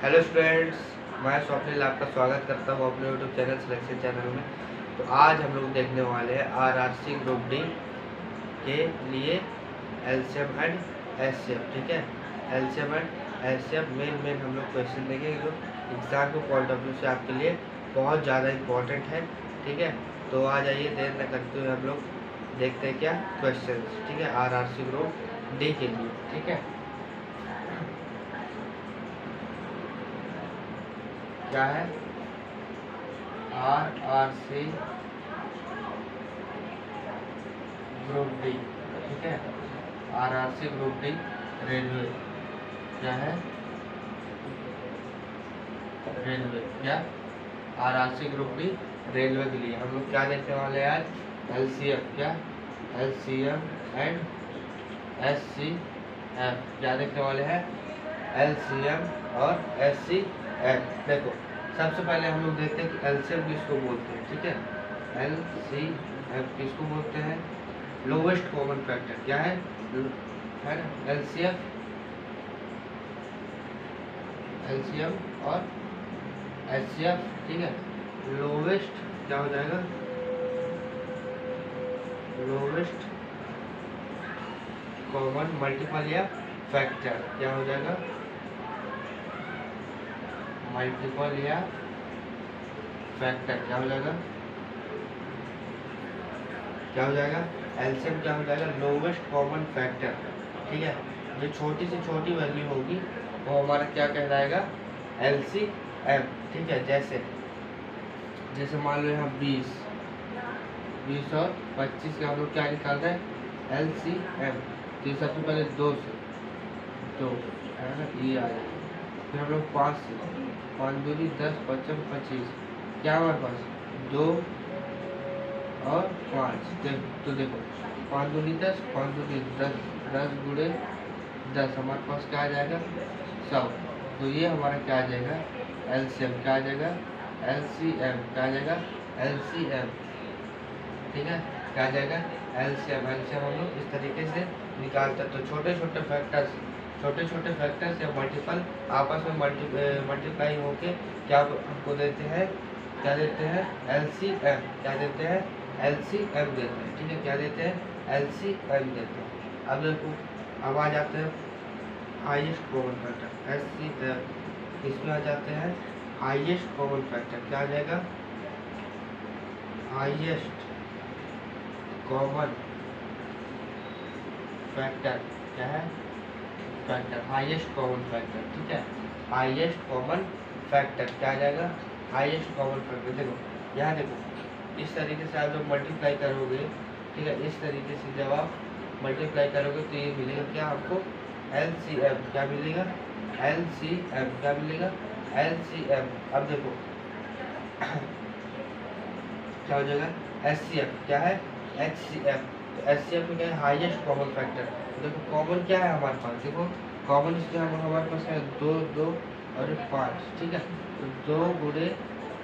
Hello students, मैं स्वप्निल आपका स्वागत करता हूँ अपने यूट्यूब चैनल सिलेक्शन चैनल में। तो आज हम लोग देखने वाले हैं आरआरसी ग्रुप डी के लिए एलसीएम एंड एचसीएफ। ठीक है, एलसीएम एंड एचसीएफ मेन हम लोग क्वेश्चन देंगे जो एग्जाम के पॉइंट ऑफ व्यू से आपके लिए बहुत ज़्यादा इम्पोर्टेंट है। ठीक है, तो आ जाइए, देर न करते हुए हम लोग देखते हैं क्या क्वेश्चन। ठीक है, आरआरसी ग्रुप डी के लिए। ठीक है, क्या है आरआरसी ग्रुप डी। ठीक है, आरआरसी ग्रुप डी रेलवे। क्या है रेलवे? क्या आरआरसी ग्रुप डी रेलवे के लिए हम लोग क्या देखने वाले हैं आज? एलसीएफ। क्या एलसीएम एंड एचसीएफ क्या देखने वाले हैं? एलसीएम और एचसीएफ। देखो, सबसे पहले हम लोग देखते हैं कि एलसीएम किसको बोलते हैं। ठीक है, एलसीएफ किसको बोलते हैं? Lowest common factor. क्या है ना? एलसीएम और एचसीएफ। ठीक है, लोवेस्ट क्या हो जाएगा? लोवेस्ट कॉमन मल्टीपल या फैक्टर। क्या हो जाएगा? मल्टीपल या फैक्टर। क्या हो जाएगा? क्या हो जाएगा? एलसीएम क्या हो जाएगा? Lowest common factor. ठीक है, जो छोटी से छोटी वैल्यू होगी वो हमारा क्या कहलाएगा? एलसीएम। ठीक है, जैसे मान लो यहाँ 20 और 25 का हम लोग क्या निकाल रहे हैं? एलसीएम। तो सबसे पहले 2 से 2 है ना, ये आ जाएगा। फिर हम लोग 5 से 5 दूनी 10 5 25। क्या हमारे पास 2 और 5। तो देखो 5 दूनी 10 5 दूनी 10 10 गुणे 10 हमारे पास क्या आ जाएगा? 100। तो ये हमारा क्या आ जाएगा? एलसीएम। क्या आ जाएगा? एलसीएम। क्या आ जाएगा? एलसीएम। ठीक है, क्या आ जाएगा? एलसीएम। एलसीएम हम लोग इस तरीके से निकालते हैं। तो छोटे छोटे फैक्टर्स या मल्टीपल आपस में मल्टीप्लाई होके क्या हमको देते हैं? क्या देते हैं? एलसीएम। क्या देते हैं? एलसीएम देते हैं। ठीक है, क्या देते हैं? एलसीएम देते हैं। अब देखो, अब आ जाते हैं हाईएस्ट कॉमन फैक्टर एचसीएफ। इसमें आ जाते हैं हाईएस्ट कॉमन फैक्टर। क्या आ जाएगा? Highest common factor. क्या है? Factor, highest common factor. ठीक है, हाईएस्ट कॉमन फैक्टर क्या आ जाएगा? Highest common factor. देखो यहाँ देखो, इस तरीके से आप जब मल्टीप्लाई करोगे, ठीक है, इस तरीके से जब आप मल्टीप्लाई करोगे तो ये मिलेगा क्या आपको? एलसीएम। क्या मिलेगा? एलसीएम। क्या मिलेगा? एलसीएम। अब देखो क्या हो जाएगा? एचसीएफ। क्या है? एचसीएफ। तो एचसीएफ में क्या है? Highest common factor. देखो कॉमन क्या है हमारे पास? देखो कॉमन इसमें हमारे पास है 2 2 और 5। ठीक है, तो 2 गुणे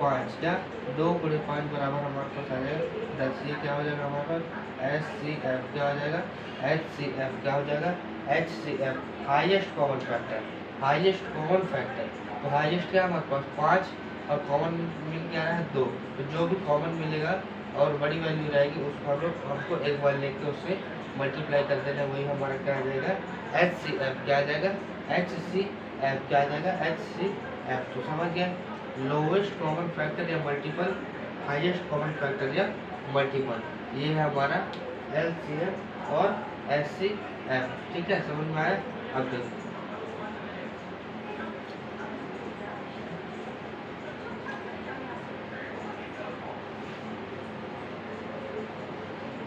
5। क्या 2 गुणे 5 बराबर हमारे पास आ जाएगा 10। ये क्या हो जाएगा हमारे पास? एचसीएफ। क्या हो जाएगा? एचसीएफ। क्या हो जाएगा? HCF, highest common factor. Highest common factor, तो हाईएस्ट क्या हमारे पास? 5 और कॉमन मिल क्या रहा है? 2। तो जो भी कॉमन मिलेगा और बड़ी वैल्यू रहेगी उसको हम लोग हमको एक बार लेके उससे मल्टीप्लाई कर देना, वही हमारा क्या आ जाएगा? एचसीएफ। क्या आ जाएगा? एचसीएफ। क्या आ जाएगा? एचसीएफ। तो समझ गया, लोवेस्ट कॉमन फैक्टर या मल्टीपल, हाईएस्ट कॉमन फैक्टर या मल्टीपल, ये है हमारा एलसीएफ और एचसीएफ। ठीक है, समझ में आया? अब देखो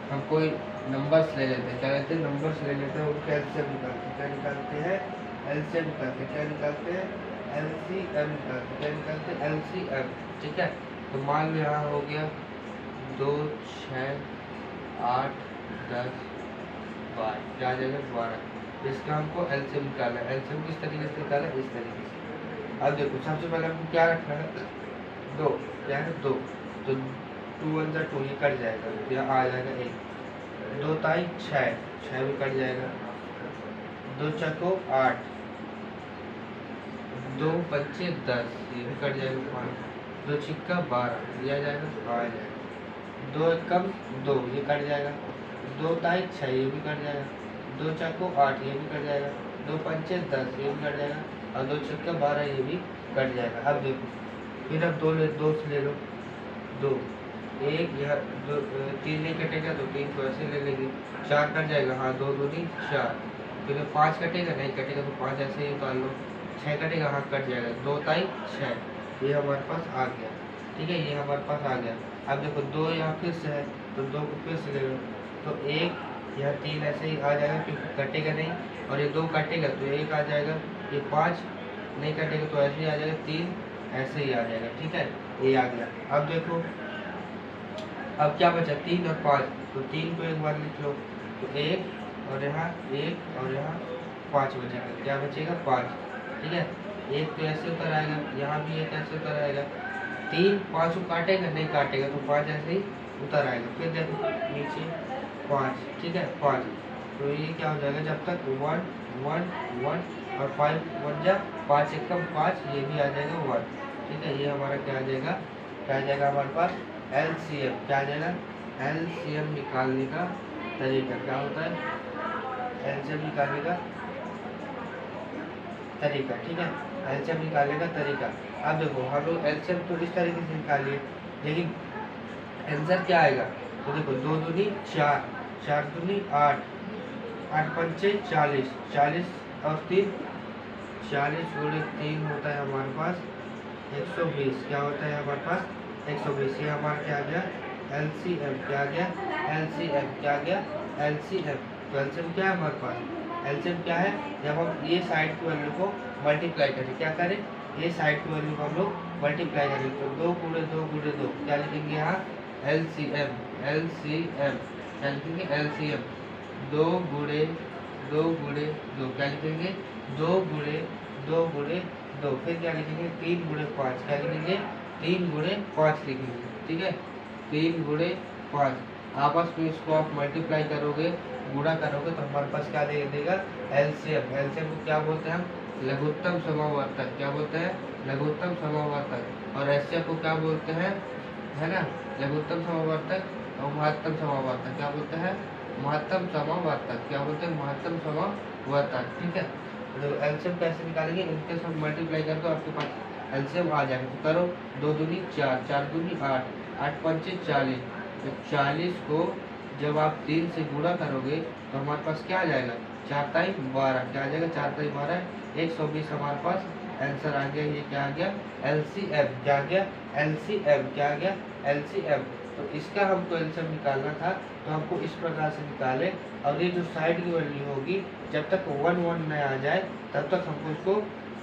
हम कोई नंबर्स ले लेते हैं। क्या लेते हैं? नंबर्स ले लेते हैं, उनके एलसीएम निकालते हैं। क्या निकालते हैं? एलसीएम निकालते हैं। क्या निकालते हैं? एलसीएम निकालते हैं। क्या निकालते हैं? एलसीएम। ठीक है, तो मान लो यहाँ हो गया 2 6 8 10 12। क्या आ जाएगा? 12। इसका हमको एलसीएम निकालना है। एलसीएम किस तरीके से निकाला? इस तरीके से। अब देखो सबसे पहले हमको क्या रखना है? 2। क्या है? 2। तो 2 1 जा 2, ये कट जाएगा, यहाँ आ जाएगा 1। 2 ताई 6, 6 भी कट जाएगा। 2 चको 8, दो पंचे 10, ये भी कट जाएगा 5, दो छिक्का 12, ये आ जाएगा, आ जाएगा। दो एकम 2, ये कट जाएगा। दो ताई 6, ये भी कट जाएगा। दो चाको 8, ये भी कट जाएगा। दो पंचे 10, ये भी कट जाएगा। और दो छिक्का 12, ये भी कट जाएगा। अब देखो, फिर अब दो से ले लो, दो, एक यह दो, 3 नहीं कटेगा तो 3 को ऐसे ले लेंगे, 4 कट जाएगा, हाँ 2 दूनी 4। फिर 5 कटेगा, नहीं कटेगा तो 5 ऐसे ही उतार लो। 6 कटेगा, हाँ कट जाएगा, 2 ताई 6, ये हमारे पास आ गया। ठीक है, ये हमारे पास आ गया। अब देखो 2 यहाँ फिर से है तो 2 को फिर से ले लो, तो 1 यह 3 ऐसे ही आ जाएगा क्योंकि कटेगा नहीं, और ये 2 कटेगा तो 1 आ जाएगा, ये 5 नहीं कटेगा तो ऐसे ही आ जाएगा, 3 ऐसे ही आ जाएगा। ठीक है, ये आ गया। अब देखो, अब क्या बचा, 3 और 5, तो 3 को एक बार लिख लो, तो 1 और यहाँ 1 और यहाँ 5 बचेगा, क्या बचेगा 5। ठीक है, 1 तो ऐसे उतर आएगा, यहाँ भी 1 ऐसे उतर आएगा, 3 5 को काटेगा, नहीं काटेगा तो 5 ऐसे ही उतर आएगा। फिर देखो नीचे 5, ठीक है 5, तो ये क्या हो जाएगा, जब तक 1 1 1 और 5 बन जा, 5 एकम 5, ये भी आ जाएगा 1। ठीक है, ये हमारा क्या आ जाएगा, क्या आ जाएगा हमारे पास LCM, क्या आ जाएगा, LCM निकालने का तरीका क्या होता है, LCM निकालने का तरीका। ठीक है, LCM निकालने का तरीका। अब देखो हम लोग LCM तो इस तरीके से निकालिए, लेकिन आंसर क्या आएगा, तो देखो 2 दूनी 4, 4 दूनी 8, 8 पंचे 40, 40 और 3, 40 गुणे 3 होता है हमारे पास 120, क्या होता है हमारे पास 120। ये हमारा क्या आ गया, LCM, क्या आ गया, LCM, क्या आ गया, LCM। तो LCM क्या है हमारे पास, LCM क्या है, जब हम ये साइड की वैल्यू को मल्टीप्लाई करें, क्या करें, ये साइड की वैल्यू को हम लोग मल्टीप्लाई करें, तो 2 गुणे 2 गुणे 2, क्या लिखेंगे यहाँ LCM, LCM, क्या लिखेंगे LCM, 2 गुणे 2 गुणे 2, क्या लिखेंगे 2 गुणे 2 गुणे 2, फिर क्या लिखेंगे 3 गुणे 5, क्या लिखेंगे 3 गुणे 5 लिखेंगे। ठीक है, 3 गुणे 5, आपस में इसको आप मल्टीप्लाई करोगे, गुणा करोगे तो हमारे पास क्या दे देगा LCM। LCM को क्या बोलते हैं हम, लघुत्तम समावर्तक, क्या बोलते हैं लघुत्तम समावर्तक। और HCF को क्या बोलते हैं, है ना, लघुत्तम समावर्तक और महत्तम समावर्तक, क्या बोलते हैं महत्तम समावर्तक, क्या बोलते हैं महत्तम समावर्तक। ठीक है, तो LCM कैसे निकालेंगे, इनके सब मल्टीप्लाई करके आपके पास LCM आ जाएगा। तो करो, 2 दूनी 4, 4 दूनी 8, 8 पंचे 40, तो 40 को जब आप 3 से गुणा करोगे तो हमारे पास क्या आ जाएगा, 4 ताई 12, क्या आ जाएगा 4 ताई 12, 120 हमारे पास आंसर आ गया। ये क्या आ गया LCM, क्या आ गया LCM, क्या आ गया LCM। तो इसका हमको LCM निकालना था, तो हमको इस प्रकार से निकाले, और ये जो साइड की वैल्यू होगी जब तक 1 1 न आ जाए तब तक हमको इसको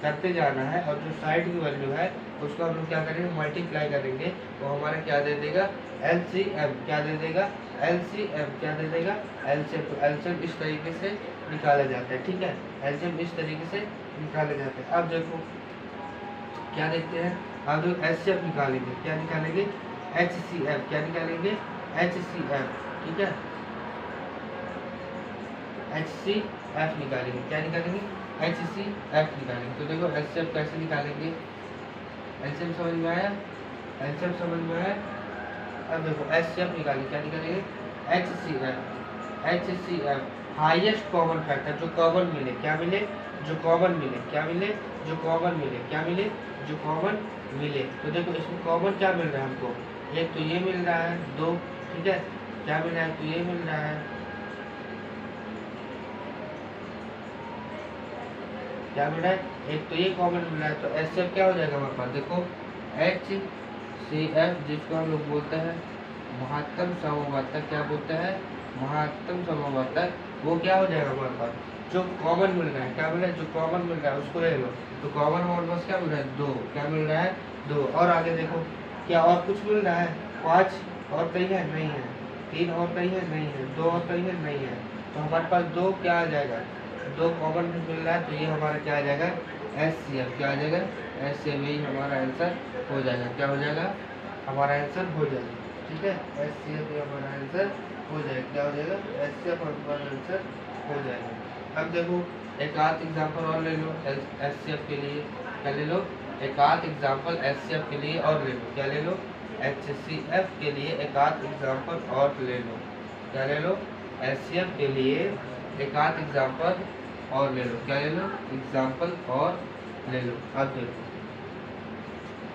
करते जाना है, और जो साइड की वैल्यू है उसको हम लोग क्या करेंगे मल्टीप्लाई करेंगे, तो हमारा क्या दे देगा LCM, क्या दे देगा LCM, क्या दे देगा LCM। तो LCM इस तरीके से निकाला जाता है। ठीक है, LCM इस तरीके से निकाले जाते हैं। अब देखो क्या देखते हैं, अब जो HCF निकालेंगे, क्या निकालेंगे HCF, क्या निकालेंगे HCF। ठीक है, HCF निकालेंगे, क्या निकालेंगे HCF निकालेंगे। तो देखो HCF कैसे निकालेंगे, LCM समझ में आया, LCM समझ में आया। अब देखो HCF निकालेंगे, क्या निकालेंगे HCF हाईएस्ट कॉमन फैक्टर, जो कॉमन मिले, क्या मिले जो कॉमन मिले, क्या मिले जो कॉमन मिले, क्या मिले जो कॉमन मिले। तो देखो इसमें कॉमन क्या मिल रहा है हमको, एक तो ये मिल रहा है 2, ठीक है, क्या मिल रहा है, तो ये मिल रहा है, क्या मिल रहा है, एक तो ये कॉमन मिल रहा है। तो HCF क्या हो जाएगा हमारे पास, देखो HCF जिसको हम लोग बोलते हैं महत्तम समवर्तक, क्या बोलते हैं महत्तम समवर्तक, वो क्या हो जाएगा हमारे पास, जो कॉमन मिल रहा है, क्या मिल रहा है जो कॉमन मिल रहा है उसको ले लो। तो कॉमन हमारे पास क्या मिल रहा है 2, क्या मिल रहा है 2। और आगे देखो क्या और कुछ मिल रहा है, 5 और कहीं है नहीं है, 3 और कहीं है नहीं है, 2 और कहीं है नहीं है। तो हमारे पास 2 क्या आ जाएगा, 2 कॉमन मिल रहा है, तो ये हमारा क्या आ जाएगा HCF, क्या आ जाएगा HCF, यही हमारा आंसर हो जाएगा, क्या हो जाएगा हमारा आंसर हो जाएगा। ठीक है, HCF ये हमारा आंसर हो जाएगा, क्या हो जाएगा HCF हमारा आंसर हो जाएगा। अब देखो एक आध एग्जाम्पल और ले लो HCF के लिए। क्या ले लो, एक आध एग्जाम्पल HCF के लिए और ले लो। क्या ले लो, HCF के लिए एक आध एग्जाम्पल और ले लो। क्या ले लो, HCF के लिए एक आध एग्जाम्पल और ले लो। क्या ले लो, एग्जाम्पल और ले लो। अब देखो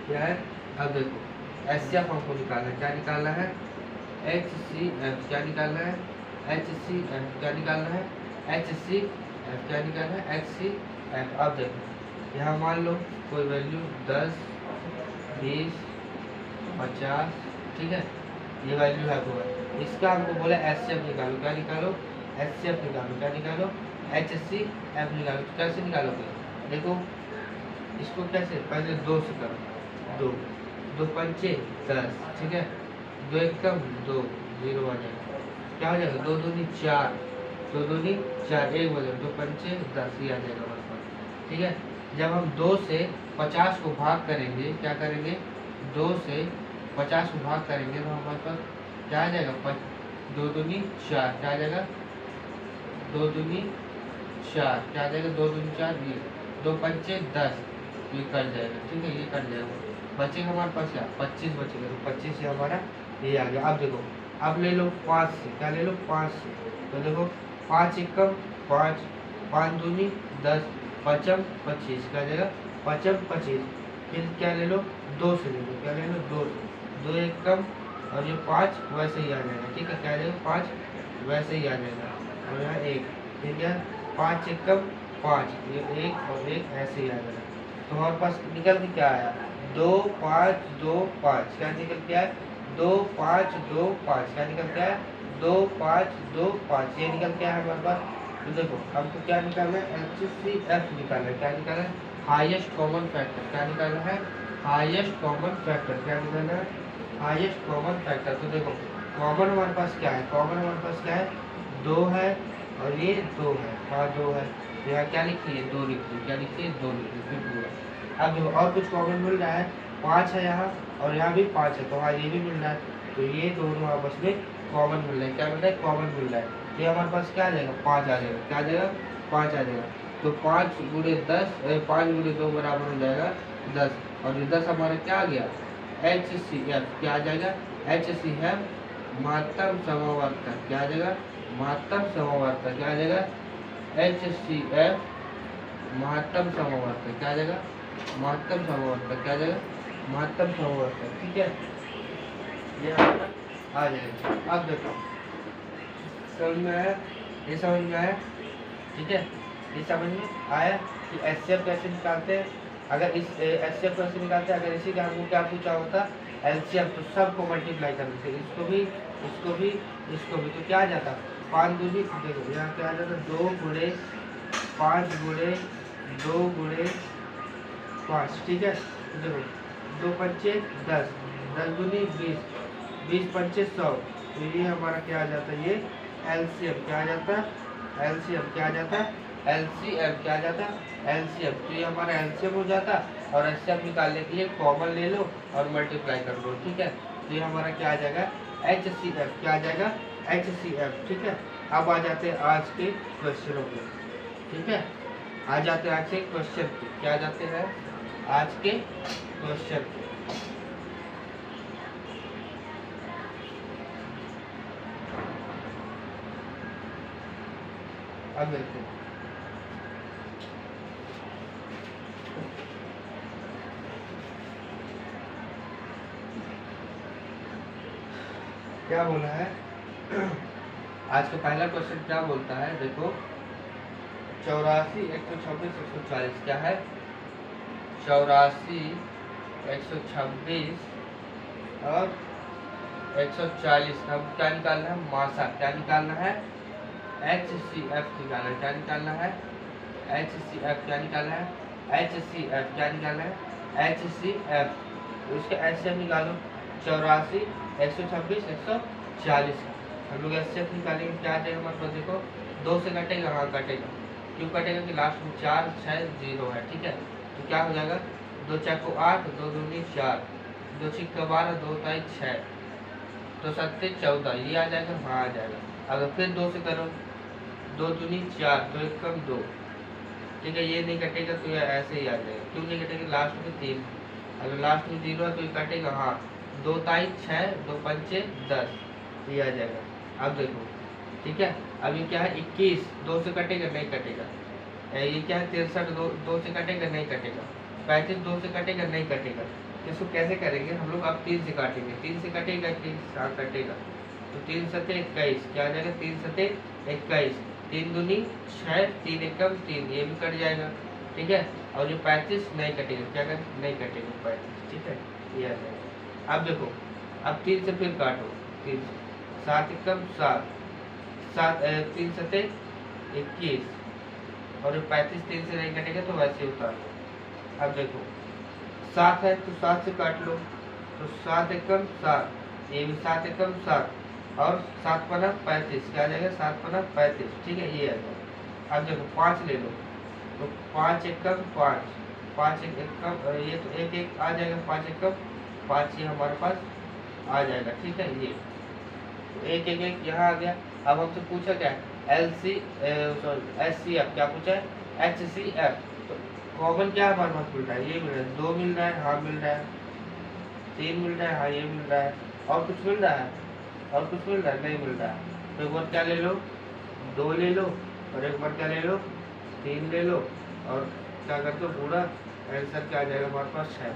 क्या है, अब देखो HCF हमको निकालना है। क्या निकालना है, HCF। क्या निकालना है, HCF। क्या निकालना है, HCF। क्या निकालना है, HCF। अब देखो यहाँ मान लो कोई वैल्यू 10, 20, 50, ठीक है, ये वैल्यू है कोई, इसका हमको बोला HCF निकालो। क्या निकालो, HCF निकालो। क्या निकालो, HCF निकालो। कैसे निकालोगे, देखो इसको कैसे, पहले 2 से करो, 2 2 पंचे 10, ठीक है, 2 एकम 2, 0 आ जाएगा। क्या हो जाएगा, 2 दूनी 4, 2 दूनी 4, 1 बजे 2 पंचे 10 ही आ जाएगा हमारे पास, ठीक है। जब हम 2 से 50 को भाग करेंगे, क्या करेंगे, 2 से 50 को भाग करेंगे तो हमारे पास क्या आ जाएगा, 2 दूनी 4, क्या आ जाएगा, 2 दूनी 4, क्या आ जाएगा, 2 दूनी 4, ये 2 पंचे 10, ये कट जाएगा, ठीक है, ये कट जाएगा। बचेगा हमारे पास क्या, 25 बचेगा, तो 25 से हमारा ये आ गया। अब देखो, अब ले लो 5 से। क्या ले लो, 5 से, तो देखो 5 एकम 5, 5 दूनी 10, 5 25, क्या जाएगा, 5 25। फिर क्या ले लो, 2 से ले लो। क्या ले लो, 2 से, 2 एकम और ये 5 वैसे ही आ जाएगा, ठीक है। क्या जाएगा, 5 वैसे ही आ जाएगा, और यहाँ 1, ठीक है, 5 एकम 5, ये 1 और 1 ऐसे ही आ जाएगा। तो हमारे पास निकल के क्या आया, 2 5 2 5। क्या निकल के आया, 2 5 2 5। क्या निकल के आया, 2 5 2 5, ये निकल के आया हमारे पास। तो देखो हमको क्या निकालना है, HCF निकालना है। क्या निकालना है, हाईएस्ट कॉमन फैक्टर। क्या निकालना है, हाईएस्ट कॉमन फैक्टर। क्या निकालना है, हाईएस्ट कॉमन फैक्टर। तो देखो कॉमन हमारे पास क्या है, कॉमन हमारे पास क्या है, 2 है और ये 2 है, हाँ 2 है। यहाँ क्या लिखिए, 2 लिखिए। क्या लिखिए, 2 लिखिए, पूरा। अब देखो और कुछ कॉमन मिल रहा है, 5 है यहाँ और यहाँ भी 5 है, तो हाँ ये भी मिल रहा है, तो ये दोनों आपस में कॉमन मिल रहा है। क्या मिल रहा है, कॉमन मिल रहा है। तो ये हमारे पास क्या आ जाएगा, 5 आ जाएगा। क्या आ जाएगा, 5 आ जाएगा। तो 5 गुणे 10, 5 गुणे 2 बराबर हो जाएगा 10, और ये 10 हमारा क्या आ गया, HCF। क्या आ जाएगा, HCF महत्तम समवर्तक। क्या आ जाएगा, महत्तम समवर्तक। क्या आ जाएगा, HCF महत्तम समवर्तक। क्या आ जाएगा, महत्तम समवर्तक। क्या आ जाएगा, महत्तम समवर्तक, ठीक है, ये आ जाएगा। अब देखो समझ में आया, ये समझ में आया, ठीक है, ये समझ में आया कि HCF कैसे निकालते हैं। अगर इस HCF कैसे निकालते हैं, अगर इसी का हमको क्या पूछा होता LCM, तो सबको मल्टीप्लाई करने से, इसको भी इसको भी इसको भी, तो क्या आ जाता, 5 दूनी, देखो यहाँ क्या आ जाता, 2 गुणे 5 गुणे 2 गुणे 5, ठीक है। देखो 2 पंचे 10, 10 दूनी 20, 20 पंचे 100, तो ये हमारा क्या आ जाता है, ये LCM। क्या आ जाता है, LCM। क्या आ जाता है, LCM। क्या आ जाता है, LCM। तो ये हमारा LCM हो जाता, और HCF निकालने के लिए कॉमन ले लो और मल्टीप्लाई कर लो, ठीक है। तो ये हमारा क्या आ जाएगा, HCF। क्या आ जाएगा, HCF, ठीक है। अब आ जाते हैं आज के क्वेश्चनों पे, ठीक है, आ जाते हैं आज के क्वेश्चन पे। क्या आ जाते हैं आज के क्वेश्चन पे। अब देखो क्या बोला है, आज का पहला क्वेश्चन क्या बोलता है, देखो 84 126 140। क्या है, 84 126 और 140। हम क्या निकालना है, मासा। क्या निकालना है, HCF निकालना है। क्या निकालना है, HCF। क्या निकालना है, HCF। क्या निकालना है, HCF। तो इसका HCF निकालो, 84 126 140। हम लोग HCF निकालेंगे, क्या आ जाएगा हमारे पास, देखो 2 से कटेगा, हाँ कटेगा। क्यों कटेगा कि लास्ट में 4 6 0 है, ठीक है। तो क्या हो जाएगा, 2 4 को 8, 2 दूनी 4, 2 6 को 12, 2 ताई 6, तो 7 14, ये आ जाएगा, हाँ आ जाएगा। अगर फिर 2 से करो, 2 दूनी 4, 2 1 कम 2, ठीक है, ये नहीं कटेगा तो ये ऐसे ही आ जाएगा। क्यों नहीं कटेगा, लास्ट में 3, अगर लास्ट में 0 है तो ये कटेगा। हाँ, 2 ताई 6, 2 पंचे 10, ये आ जाएगा। अब देखो, ठीक है, अब ये क्या है 21, 2 से कटेगा नहीं कटेगा। ये क्या है 63, 2 से कटेगा नहीं कटेगा। 35, 2 से कटेगा नहीं कटेगा। तो इसको कैसे करेंगे हम लोग, अब 3 से काटेंगे। 3 से कटेगा कि कटेगा, तो 3 सते 21, क्या आ जाएगा 3 सते 21, 3 दूनी 6, 3 एकम 3, ये भी कट जाएगा। ठीक है, और ये 35 नहीं कटेगा, क्या कर नहीं कटेगा 35। ठीक है, ये आ जाएगा। अब देखो, अब 3 से फिर काटो, 3 से 7 एकम 7, 3 सते 21, और ये 35 3 से नहीं कटेगा तो वैसे ही उतार लो। अब देखो 7 है तो 7 से काट लो, तो 7 एकम 7, ये भी 7 एकम 7, और 7 पना 35, क्या आ जाएगा 7 पना 35। ठीक है, ये आ जाएगा। अब देखो 5 ले लो, तो 5 एकम 5, 5 एकम, ये तो एक एक आ जाएगा, 5 एकम 5 ये हमारे पास आ जाएगा। ठीक है, ये तो एक एक एक यहाँ आ गया। अब हमसे पूछा क्या है HCF, क्या पूछा है HCF। तो कॉमन क्या हमारे पास मिल रहा है, ये मिल रहा है, 2 मिल रहा है, हाँ मिल रहा है, 3 मिल रहा है, हाँ ये मिल रहा है, और कुछ मिल रहा है, और कुछ मिल रहा है, नहीं मिल रहा है। तो एक बार क्या ले लो, 2 ले लो, और एक बार क्या ले लो 3 ले लो, और क्या कर दो, पूरा आंसर क्या आ जाएगा हमारे पास 6।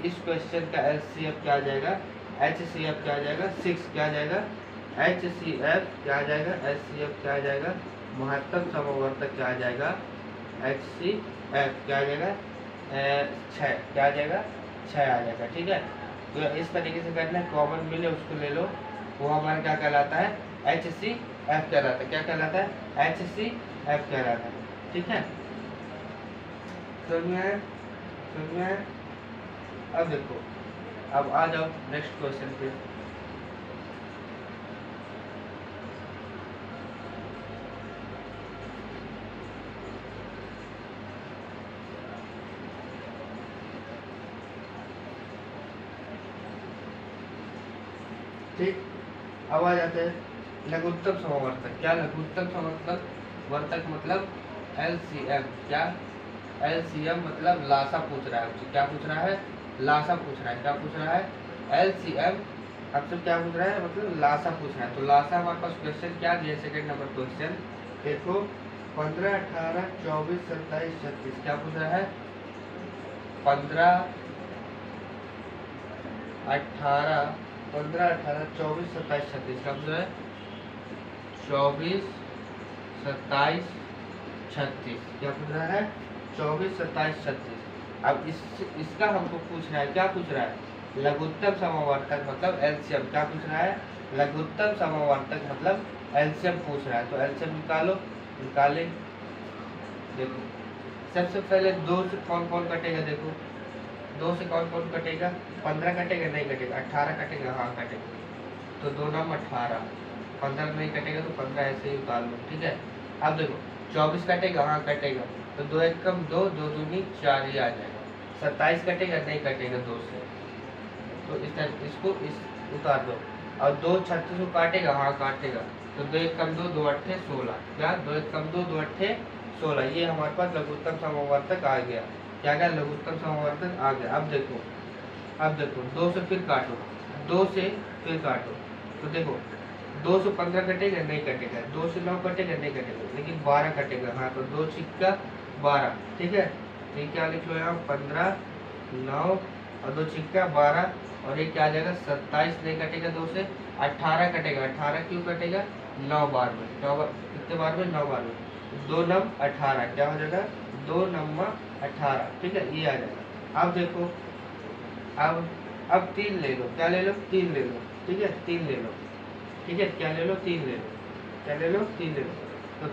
इस क्वेश्चन का HCF क्या आ जाएगा, HCF क्या आ जाएगा 6, क्या आ जाएगा HCF क्या आ जाएगा, HCF क्या आ जाएगा, महत्तम समवर्तक क्या आ जाएगा, HCF क्या आ जाएगा 6, क्या आ जाएगा 6 आ जाएगा। ठीक है, तो इस तरीके से करना है, कॉमन मिले उसको ले लो, वो हमारा क्या कहलाता है HCF कहलाता है। क्या कहलाता है HCF कहलाता है। ठीक है, समझ में। अब देखो, अब आ जाओ नेक्स्ट क्वेश्चन पे। ठीक, अब आ जाते हैं लघुत्तम समवर्तक। क्या लघुत्तम समवर्तक मतलब LCM। क्या LCM मतलब लासा पूछ रहा है हमसे, क्या पूछ रहा है, लासा पूछ रहा है। क्या पूछ रहा है LCM हमसे, क्या पूछ रहा है मतलब लासा पूछ रहा है। तो लासा हमारे पास क्वेश्चन क्या दिया, सेकंड नंबर क्वेश्चन देखो, 15, 18, 24, 27, 36, क्या पूछ रहा है 15, 18, 24, 27, 36, क्या पूछ रहा है 24, 27, 36, क्या पूछ रहा है 24, 27, 36। अब इसका हमको पूछना है, क्या पूछ रहा है लघुत्तम समवर्तक मतलब LCM। क्या पूछ रहा है लघुत्तम समवर्तक मतलब LCM पूछ रहा है। तो LCM निकालो, निकाले। देखो सबसे पहले 2 से कौन कौन कटेगा, देखो 2 से कौन कौन कटेगा, 15 कटेगा नहीं कटेगा, 18 कटेगा हाँ कटेगा, तो 2 नाम 18, 15 नहीं कटेगा तो 15 ऐसे ही उतार लो। ठीक है, अब देखो 24 कटेगा हाँ कटेगा, तो 2 एकम 2, 2 दूनी 4 ही आ जाएगा। 27 कटेगा नहीं कटेगा 2 से, तो इस तरह इसको उतार दो। और 2 36 को काटेगा हाँ काटेगा, तो 2 एकम 2, 2 अट्ठे 16, क्या 2 एकम 2, 2 अट्ठे 16, ये हमारे पास लघुत्तम समवर्तक आ गया। क्या क्या लघुत्तम समवर्तक आ गया। अब देखो 2 से फिर काटो, 2 से फिर काटो, तो देखो 2 से 15 कटेगा नहीं कटेगा, 2 से 9 कटेगा नहीं कटेगा, लेकिन 12 कटेगा हाँ, तो 2 छिक्का 12। ठीक है, तो क्या लिख लो यहाँ 15, 9 और 2 छिक्का 12, और ये क्या आ जाएगा 27 नहीं कटेगा, 2 से 18 कटेगा। 18 क्यों कटेगा 9 बार में, 9 बार कितने बार में 9 बार में, 2 नम 18, क्या हो जाएगा 2 नम 18। ठीक है, ये आ जाएगा। अब देखो अब 3 ले लो, क्या ले लो 3 ले लो। ठीक है, 3 ले लो। ठीक है, क्या ले लो 3 ले लो, क्या ले लो 3 ले लो, तो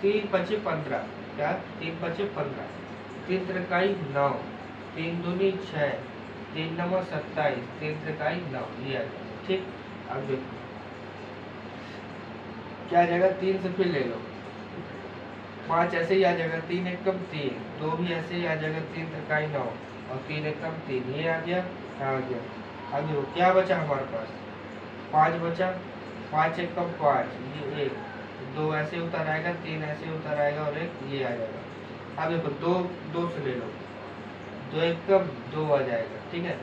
3 पचे 15, क्या 3 पचे 15, 3 त्रिकाई 9, 3 दूनी 6, 3 नंबर 27, 3 त्रिकाई 9, ये आ जाएगा। ठीक, अब देखो क्या आ जाएगा, 3 से फिर ले लो, 5 ऐसे ही आ जाएगा, 3 एकम 3, 2 भी ऐसे ही आ जाएगा, 3 त्रिकाई 9 और 3 एकम 3, ये आ गया, आ गया। अब देखो क्या बचा हमारे पास 5 बचा, 5 एकम 5, ये 1, 2 ऐसे उतर आएगा, 3 ऐसे उतर आएगा और एक ये आ जाएगा। अब देखो 2 2 से ले लो, 2 एक कब 2 आ जाएगा, ठीक है।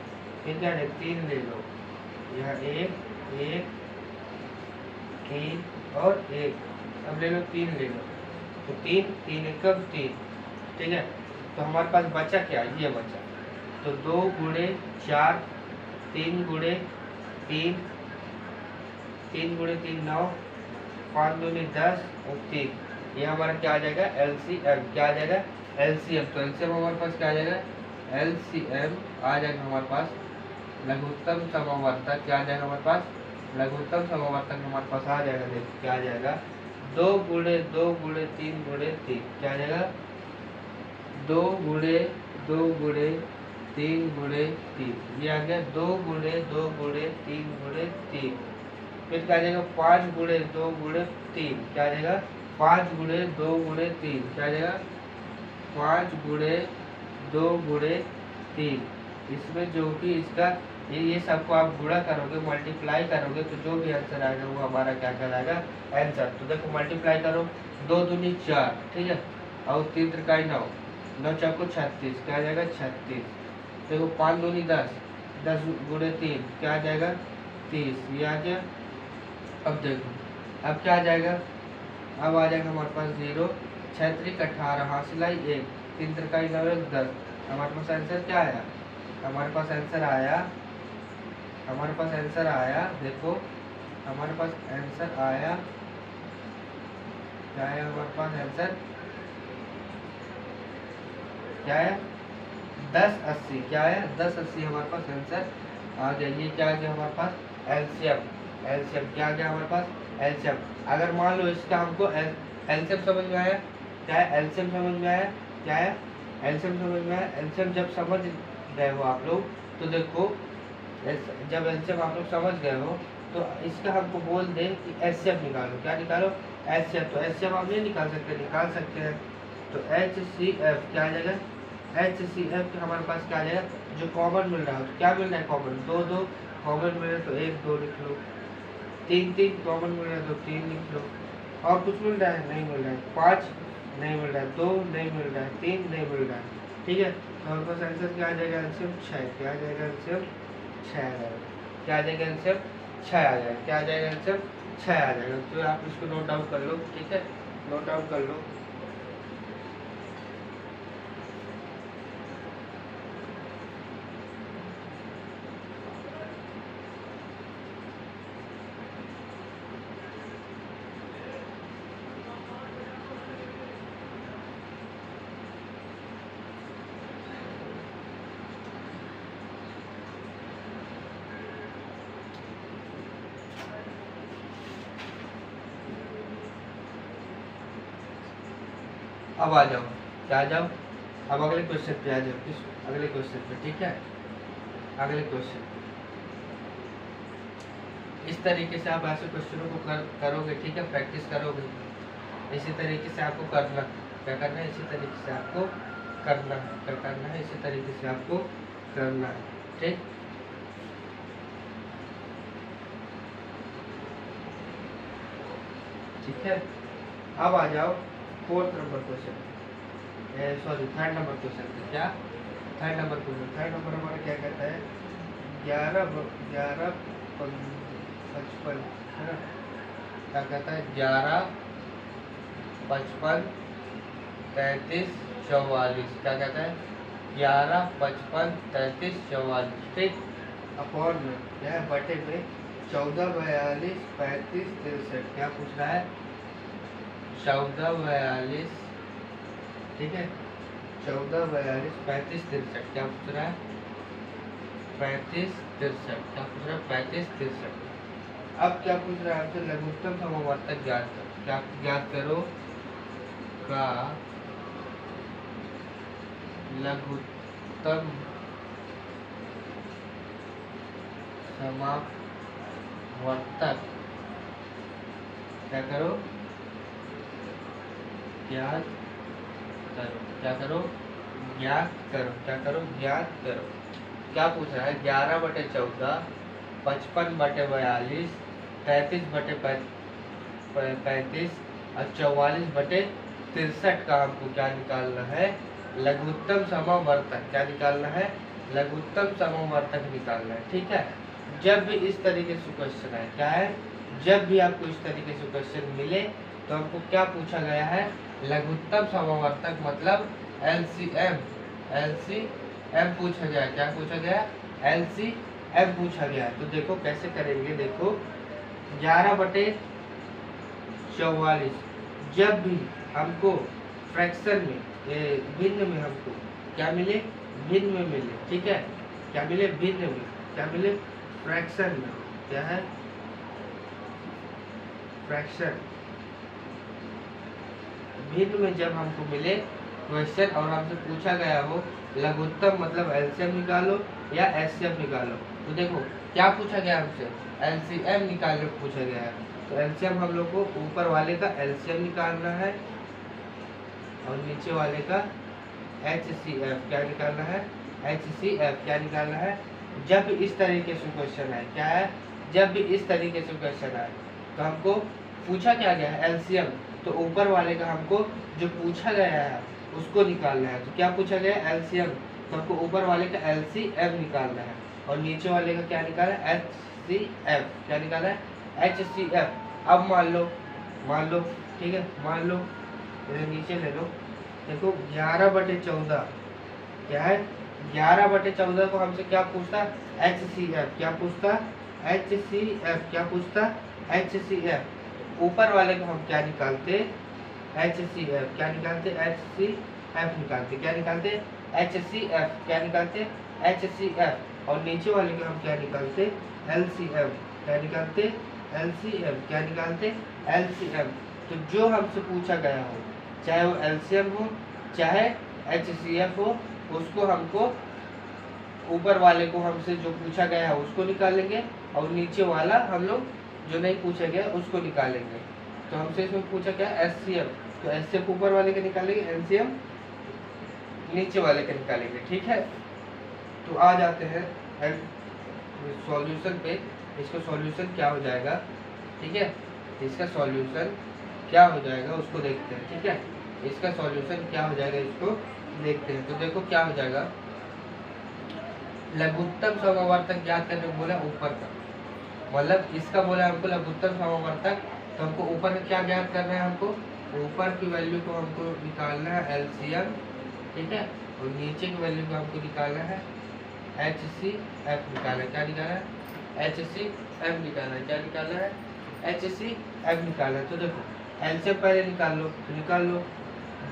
फिर क्या है 3 ले लो, यहाँ 1 1 3 और 1, अब ले लो 3 ले लो, तो 3 3 एक कब 3, ठीक है। तो हमारे पास बचा क्या, ये बचा, तो 2 गुणे 4, 3 गुणे 3, 3 गुणे 3 9, 5 दूनी 10 और 3, ये हमारा क्या आ जाएगा LCM, क्या आ जाएगा LCM। तो LCM हमारे पास क्या आ जाएगा LCM आ जाएगा हमारे पास, लघुत्तम समवर्तक क्या आ जाएगा हमारे पास, लघुत्तम समवर्तक हमारे पास आ जाएगा। देखो क्या आ जाएगा 2 गुणे 2 गुणे 3 गुणे 3, क्या आ जाएगा 2 गुणे 2 गुणे 3 गुणे 3, ये आ गया 2 गुणे 2 गुणे 3 गुणे 3। फिर क्या आ जाएगा 5 गुणे 2 गुणे 3, क्या आ जाएगा 5 गुणे 2 गुणे 3, क्या आ जाएगा 5 गुणे 2 गुणे 3। इसमें जो कि इसका ये सबको आप गुणा करोगे, मल्टीप्लाई करोगे, तो जो भी आंसर आएगा वो हमारा क्या कहलाएगा आंसर। तो देखो मल्टीप्लाई करो, 2 दूनी 4, ठीक है, और 3 त्रिकाई 9, 9 चौको 36, क्या आ जाएगा 36। देखो 5 दूनी 10, 10 गुणे 3, क्या आ जाएगा 30, ये आ गया। अब देखो अब क्या आ जाएगा, अब आ जाएगा हमारे पास 0, 6 त्रिक 18, हासिलाई 1, 3 त्रिकाई 9 1 10, हमारे पास आंसर क्या आया, हमारे पास आंसर आया, हमारे पास आंसर आया, देखो हमारे पास आंसर आया, क्या है हमारे पास आंसर, क्या है 1080, क्या है 1080 हमारे पास आंसर आ गया। ये क्या आ गया हमारे पास LCM, LCM क्या आ गया हमारे पास LCM। अगर मान लो इसका हमको LCM समझ में आया, क्या है LCM समझ में आया, क्या है LCM समझ में आया। LCM जब समझ गए हो आप लोग, तो देखो जब LCM आप लोग समझ गए हो, तो इसका हमको बोल दे कि HCF निकालो, क्या निकालो HCF। तो HCF आप नहीं निकाल सकते, निकाल सकते हैं। तो HCF क्या आ जाएगा, HCF के हमारे पास क्या आ जाएगा, जो कॉमन मिल रहा है, तो क्या मिल रहा है कॉमन, 2 2 कॉमन मिल रहा है, तो 1 2 लिख लो, 3 3 कॉमन मिल रहा है, तो 3 लिख लो, और कुछ मिल रहा है नहीं मिल रहा है, 5 नहीं मिल रहा है, 2 नहीं मिल रहा है, 3 नहीं मिल रहा है, ठीक है। तो हमारे पास आंसर क्या आ जाएगा LCM 6, क्या आ जाएगा LCM 6 आ जाएगा, क्या आ जाएगा LCM 6 आ जाएगा, क्या आ जाएगा LCM 6 आ जाएगा। तो आप इसको नोट डाउन कर लो, ठीक है, नोट डाउन कर लो। अब आ जाओ, क्या आ जाओ, अब अगले क्वेश्चन पे आ जाओ, इस अगले क्वेश्चन पे, ठीक है, अगले क्वेश्चन। इस तरीके से आप ऐसे क्वेश्चनों को करोगे, ठीक है, प्रैक्टिस करोगे, इसी तरीके से आपको करना, क्या करना है, इसी तरीके से आपको करना है, क्या करना है, इसी तरीके से आपको करना है, ठीक। ठीक है, अब आ जाओ 4th number question, sorry 3rd number question पे। क्या 3rd number question, 3rd number हमारा क्या कहता है, 11 11 55 है ना, क्या कहता है 11 55 33 44, क्या कहता है 11 55 33 44, ठीक, अपॉन में क्या है बटे में 14 42 35 63, क्या पूछ रहा है 14 42, ठीक है, 14 42 35 63, क्या पूछ रहा है 35 63, क्या पूछ रहा है 35 63। अब क्या पूछ रहा है आपसे, लघुत्तम समवर्तक ज्ञात करो, क्या ज्ञात करो का लघुत्तम समवर्तक, क्या करो ज्ञात करो, क्या करो ज्ञात करो, क्या करो ज्ञात करो। क्या पूछ रहा है 11 बटे 14 55 बटे 42 33 बटे 35 और 44/63 का हमको क्या निकालना है, लघुत्तम समावर्तक। क्या निकालना है, लघुत्तम समावर्तक निकालना है। ठीक है, जब भी इस तरीके से क्वेश्चन है, क्या है, जब भी आपको इस तरीके से क्वेश्चन मिले तो हमको क्या पूछा गया है, लघुत्तम समावर्तक मतलब LCM। LCM पूछा गया। क्या पूछा गया, LCM पूछा गया। तो देखो कैसे करेंगे, देखो 11/44 जब भी हमको फ्रैक्शन में, भिन्न में हमको क्या मिले, भिन्न में मिले। ठीक है, क्या मिले, भिन्न में, क्या मिले, फ्रैक्शन में। क्या है, फ्रैक्शन भिन्न में जब हमको मिले क्वेश्चन और हमसे पूछा गया हो लघुत्तम मतलब LCM निकालो या SCM निकालो, तो देखो क्या पूछा गया हमसे, LCM निकालने को पूछा गया है। तो LCM हम लोग को ऊपर वाले का LCM निकालना है और नीचे वाले का HCF। क्या निकालना है, HCF। क्या निकालना है, जब इस तरीके से क्वेश्चन है, क्या है, जब भी इस तरीके से क्वेश्चन आए तो हमको पूछा क्या गया है, LCM। तो ऊपर वाले का हमको जो पूछा गया है उसको निकालना है। तो क्या पूछा गया है, LCM। तो हमको ऊपर वाले का LCM निकालना है और नीचे वाले का क्या निकाला है, HCF। क्या निकाला है, HCF। अब मान लो, ठीक है, मान लो नीचे ले लो, देखो 11/14 क्या है, 11/14 को हमसे क्या पूछता, HCF। क्या पूछता, HCF। क्या पूछता, HCF। ऊपर वाले को हम क्या निकालते, HCF। क्या निकालते, HCF निकालते। क्या निकालते, HCF। क्या निकालते, HCF। और नीचे वाले को हम क्या निकालते, LCM। क्या निकालते, LCM। क्या निकालते, LCM। तो जो हमसे पूछा गया हो, चाहे वो LCM हो चाहे HCF हो, उसको हमको ऊपर वाले को हमसे जो पूछा गया है उसको निकालेंगे और नीचे वाला हम लोग जो नहीं पूछा गया उसको निकालेंगे। तो हमसे इसमें पूछा क्या, SCM। तो SCM ऊपर वाले का निकालेंगे, LCM नीचे वाले का निकालेंगे। ठीक है, तो आ जाते हैं सॉल्यूशन पे। इसका सॉल्यूशन क्या हो जाएगा, ठीक है, इसका सॉल्यूशन क्या हो जाएगा उसको देखते हैं। ठीक है, इसका सॉल्यूशन क्या हो जाएगा इसको देखते हैं। तो देखो क्या हो जाएगा, लघुत्तम समावर्तक ज्ञात करने को बोला ऊपर का, मतलब इसका बोला हमको लघुत्तम समावर्तक। तो हमको ऊपर का क्या ज्ञात करना है, हमको ऊपर की वैल्यू को हमको निकालना है LCM। ठीक है, और नीचे की वैल्यू को हमको निकालना है HCF। निकालना है, क्या निकालना है, HCF निकालना है। क्या निकालना है, HCF निकालना है। तो देखो LCM पहले निकाल लो, तो निकाल लो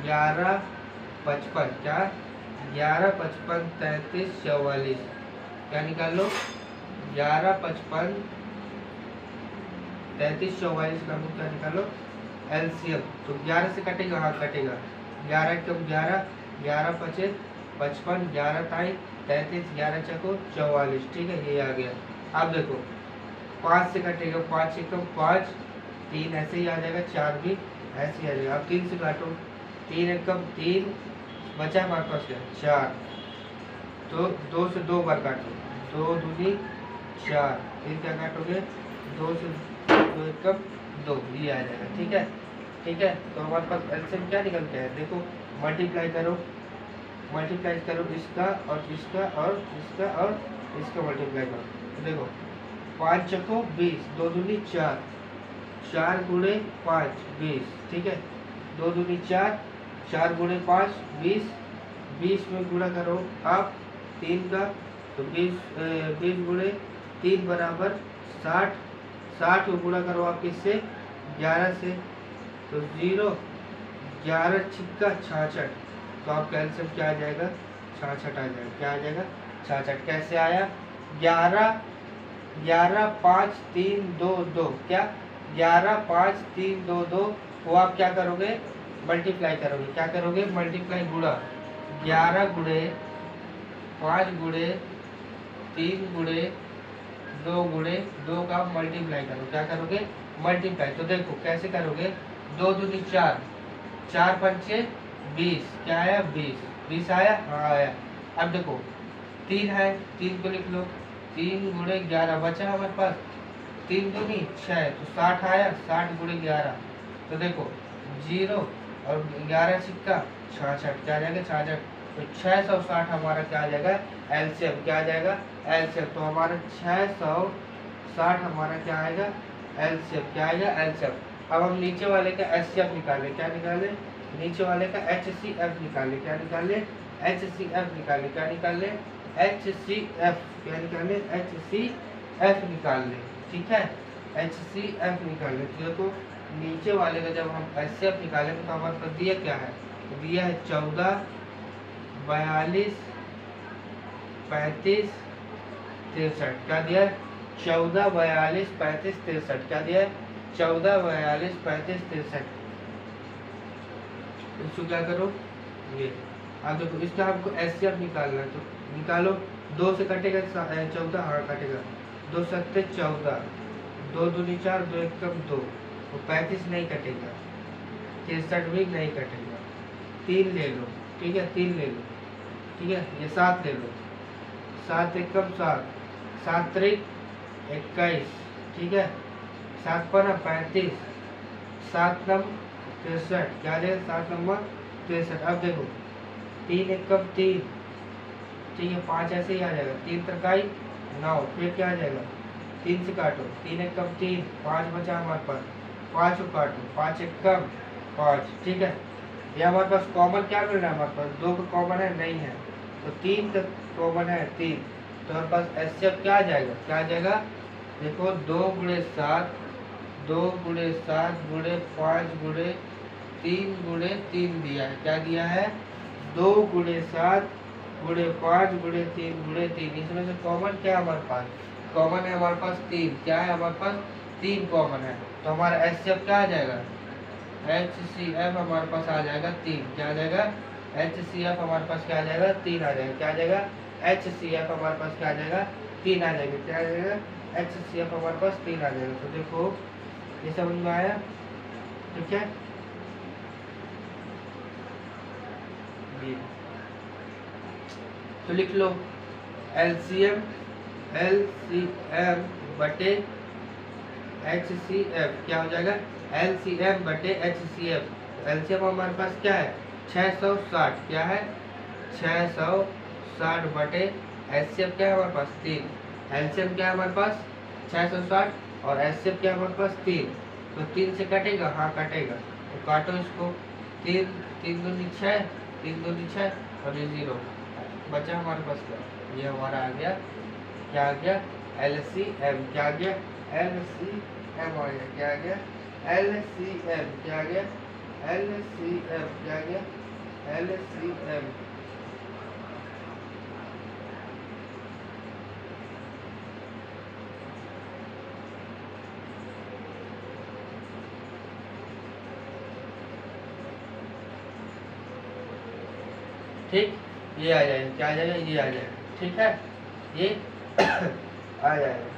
11/55। क्या, 11/55 33 44। क्या निकाल लो, 11/55 33 44 का हमको क्या निकालो, LCM। तो 11 से कटेगा, हाँ कटेगा, 11 कम 11, 11/5 55, 11 ताई 33, 11 चको 44। ठीक है, ये आ गया। अब देखो 5 से कटेगा, 5 से कम 5, 3 ऐसे ही आ जाएगा, 4 भी ऐसे ही आ जाएगा। अब 3 से काटो, 3 कम 3 बचा हमारे पास क्या, 4। तो 2 से 2 बार काटो, 2 दूनी 4, फिर क्या काटोगे, 2 से 2 कम 2, ये आ जाएगा। ठीक है, ठीक है, तो हमारे पास LCM क्या निकल के है, देखो मल्टीप्लाई करो इसका और इसका और इसका और इसका मल्टीप्लाई करो। तो देखो 5 चको 20, 2 दूनी 4, 4 गुणे 5 20। ठीक है, 2 दूनी 4, 4 गुणे 5 20, 20 में गुणा करो आप 3 का, तो 20 गुणे 3 बराबर 60, 60 को गुणा करो आप किससे, 11 से, तो 0, 11 छिक्का 66। तो आपका LCM क्या आ जाएगा, 66 आ जाएगा। क्या आ जाएगा, 66। कैसे आया, 11 5 3 2 2। क्या, 11 5 3 2 2 वो आप क्या करोगे, मल्टीप्लाई करोगे। क्या करोगे, मल्टीप्लाई गुणा 11 गुणे 5 गुणे 3 गुणे 2 गुणे 2 का मल्टीप्लाई करो। क्या करोगे, मल्टीप्लाई। तो देखो कैसे करोगे, 2 दूनी 4, 4 पंचे 20। क्या आया, 20 आया, हाँ आया। अब देखो 3 है, 3 को लिख लो, 3 गुणे 11 बचा हमारे पास, 3 दूनी 6, तो 60 आया, 60 गुणे 11। तो देखो जीरो और 11 सिक्का 66, क्या आ जाएगा 66। तो 660 हमारा क्या आ जाएगा एलसीएम, क्या आ जाएगा एलसीएम। तो हमारा 660 हमारा क्या आएगा एलसीएम, क्या आएगा एलसीएम। अब हम नीचे वाले का एचसीएफ निकाले, क्या निकाले नीचे वाले का एचसीएफ निकाले, क्या निकाले एचसीएफ निकाले, क्या निकाले एचसीएफ, क्या निकाले एचसीएफ निकाल ले, ठीक है एचसीएफ निकाल ले। तो देखो नीचे वाले का जब हम एचसीएफ निकालेंगे तो हमारे पास दिया क्या है, तो दिया है 14 42 35 63, क्या दिया है 14 42 35 63, क्या दिया है 14 42 35 63। इसको क्या करो ये, अब देखो इसका हमको एचसीएफ निकालना है, तो निकालो। 2 से कटेगा 14, हाँ कटेगा 2 सत्ते 14, 2 दूनी 4, 2 एक कम 2, तो 35 नहीं कटेगा, 63 भी नहीं कटेगा। 3 ले लो, ठीक है 3 ले लो, ठीक है ये 7 ले लो, 7 एक कम 7, 7 त्रिक 21, ठीक है 7 पना 35, 7 नम 63, क्या देगा 7 नंबर 63। अब देखो 3 एक कम 3, ठीक है 5 ऐसे ही आ जाएगा, 3 तरकाई 9, फिर क्या आ जाएगा 3 से काटो, 3 एक कम 3, 5 बचा हमारे पास, 5 को काटो, 5 एक कम 5, ठीक है। ये हमारे पास कॉमन क्या मिल रहा है, हमारे पास 2 का कॉमन है नहीं है, तो 3 का कॉमन है 3, तो हमारे पास एचसीएफ क्या आ जाएगा, क्या आ जाएगा देखो 2 गुणे 7, 2 गुणे 7 गुणे 5 गुणे 3 गुणे 3 दिया है, क्या दिया है 2 गुणे 7 गुणे 5 गुणे 3 गुणे 3। इसमें से कॉमन क्या है हमारे पास, कॉमन है हमारे पास 3, क्या है हमारे पास 3 कॉमन है, तो हमारा एचसीएफ क्या आ जाएगा एचसीएफ हमारे पास आ जाएगा 3, क्या आ जाएगा एचसीएफ हमारे पास क्या आ जाएगा 3 आ जाएगा, क्या आ जाएगा एचसीएफ हमारे पास क्या आ जाएगा 3 आ जाएगा, क्या आ जाएगा एचसीएफ हमारे पास 3 आ जाएगा। तो देखो ये समझ में आया, ठीक है तो लिख लो एलसीएम बटे एचसीएफ, क्या हो जाएगा एलसीएम बटे एचसीएफ। एलसीएम हमारे पास क्या है 660, क्या है 660 बटे एचसीएफ क्या है हमारे पास 3, एलसीएम क्या है हमारे पास 660 और एचसीएफ क्या है हमारे पास 3, तो 3 से कटेगा, हाँ कटेगा, तो काटो इसको, 3 3 दूनी 6, 3 दूनी 6 और ये 0 बचा हमारे पास क्या, ये हमारा आ गया, क्या आ गया एलसीएम, क्या आ गया एलसीएम आ गया, क्या आ गया एलसीएम, क्या आ गया एलसीएम, क्या आ गया एलसीएम। ठीक ये आ जाएगा, क्या आ जाएगा ये आ जाएगा, ठीक है ये आ जाएगा।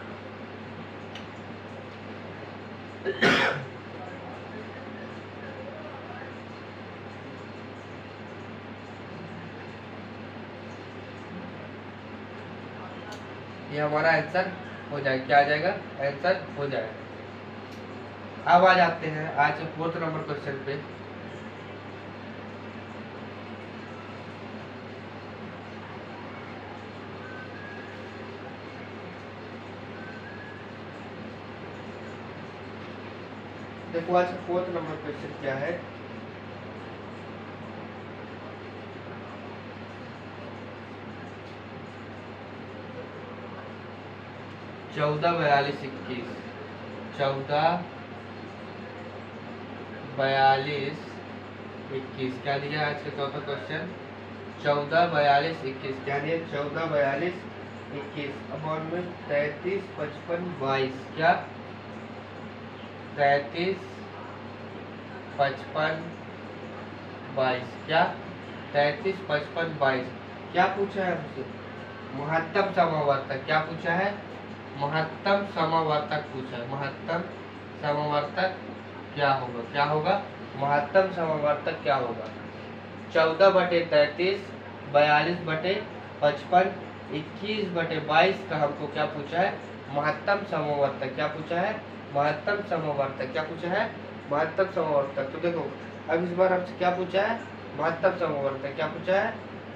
ये हमारा आंसर हो जाएगा, क्या आ जाएगा आंसर हो जाएगा। अब आ जाते हैं आज 4th नंबर क्वेश्चन पे। देखो आज 4th नंबर क्वेश्चन क्या है, चौदह 42 21, 14 42 21, क्या दिया आज का चौथा क्वेश्चन 14 42 21, क्या दिया 14 42 21 अपॉन में 33 55 22, क्या 33 55 22, क्या 33 55 22। क्या पूछा है हमसे महत्तम समावर्तक, क्या पूछा है महत्तम समावर्तक पूछा है, महत्तम समावर्तक क्या होगा, क्या होगा महत्तम समावर्तक क्या होगा 14 बटे 33 42 बटे 55 21 बटे 22 का हमको क्या पूछा है महत्तम समवर्तक, क्या पूछा है महत्तम समवर्तक, क्या पूछा है महत्तम समवर्तक। तो देखो अब इस बार आपसे क्या पूछा है, महत्तम समवर्तक। क्या पूछा है,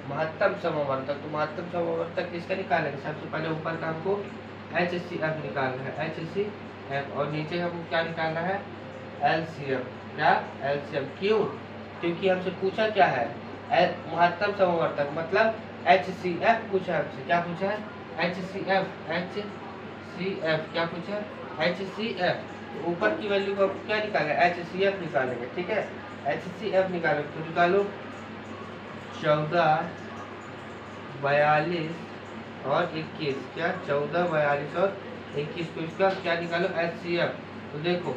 महत्तम समवर्तक। तो महत्तम समवर्तक किसका निकालेंगे, सबसे पहले ऊपर का हमको HCF निकालना है, HCF, और नीचे हमको क्या निकालना है, LCM। क्या, LCM। क्यों, क्योंकि हमसे पूछा क्या है, महत्तम समवर्तक मतलब HCF पूछा है हमसे। क्या पूछा है, HCF, HCF क्या पूछा है, HCF। तो ऊपर की वैल्यू को क्या निकालेंगे, HCF निकालेंगे। ठीक है, HCF निकालेंगे। तो निकालो 14, 42 और 21। क्या, 14, 42 और 21 को इसका क्या निकालो, HCF। तो देखो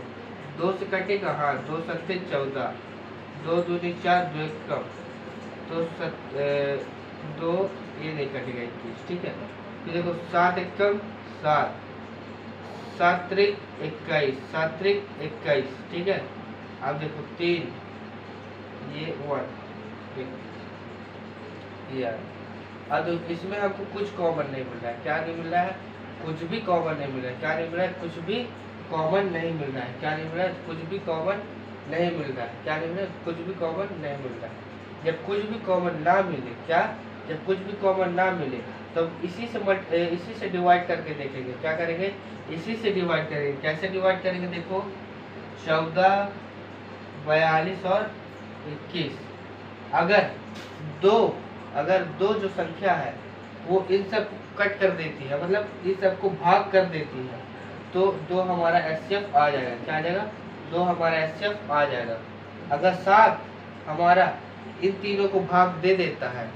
2 से कटेगा, हाँ 2 सकते 14, 2 दूनी 4, 2 एक कम, तो 2 ये नहीं कटेगा 21। ठीक है, फिर देखो 7 एक कम 7, 7 त्रिक 21, 7 त्रिक 21। ठीक है, अब देखो 3 ये 1 ये। अब इसमें हमको कुछ कॉमन नहीं मिल रहा है। क्या नहीं मिल रहा है, कुछ भी कॉमन नहीं मिल रहा है। क्या नहीं मिल रहा है, कुछ भी कॉमन नहीं मिल रहा है। क्या नहीं मिल रहा है, कुछ भी कॉमन नहीं मिल रहा है। क्या नहीं मिल रहा है, कुछ भी कॉमन नहीं मिल रहा है। जब कुछ भी कॉमन ना मिले, क्या, जब कुछ भी कॉमन ना मिले तो इसी से डिवाइड करके देखेंगे। क्या करेंगे, इसी से डिवाइड करेंगे। कैसे डिवाइड करेंगे, देखो 14, 42 और 21। अगर दो जो संख्या है वो इन सब कट कर देती है, मतलब इन सबको भाग कर देती है, तो 2 हमारा HCF आ जाएगा। क्या आ जाएगा, 2 हमारा HCF आ जाएगा। अगर 7 हमारा इन तीनों को भाग दे देता है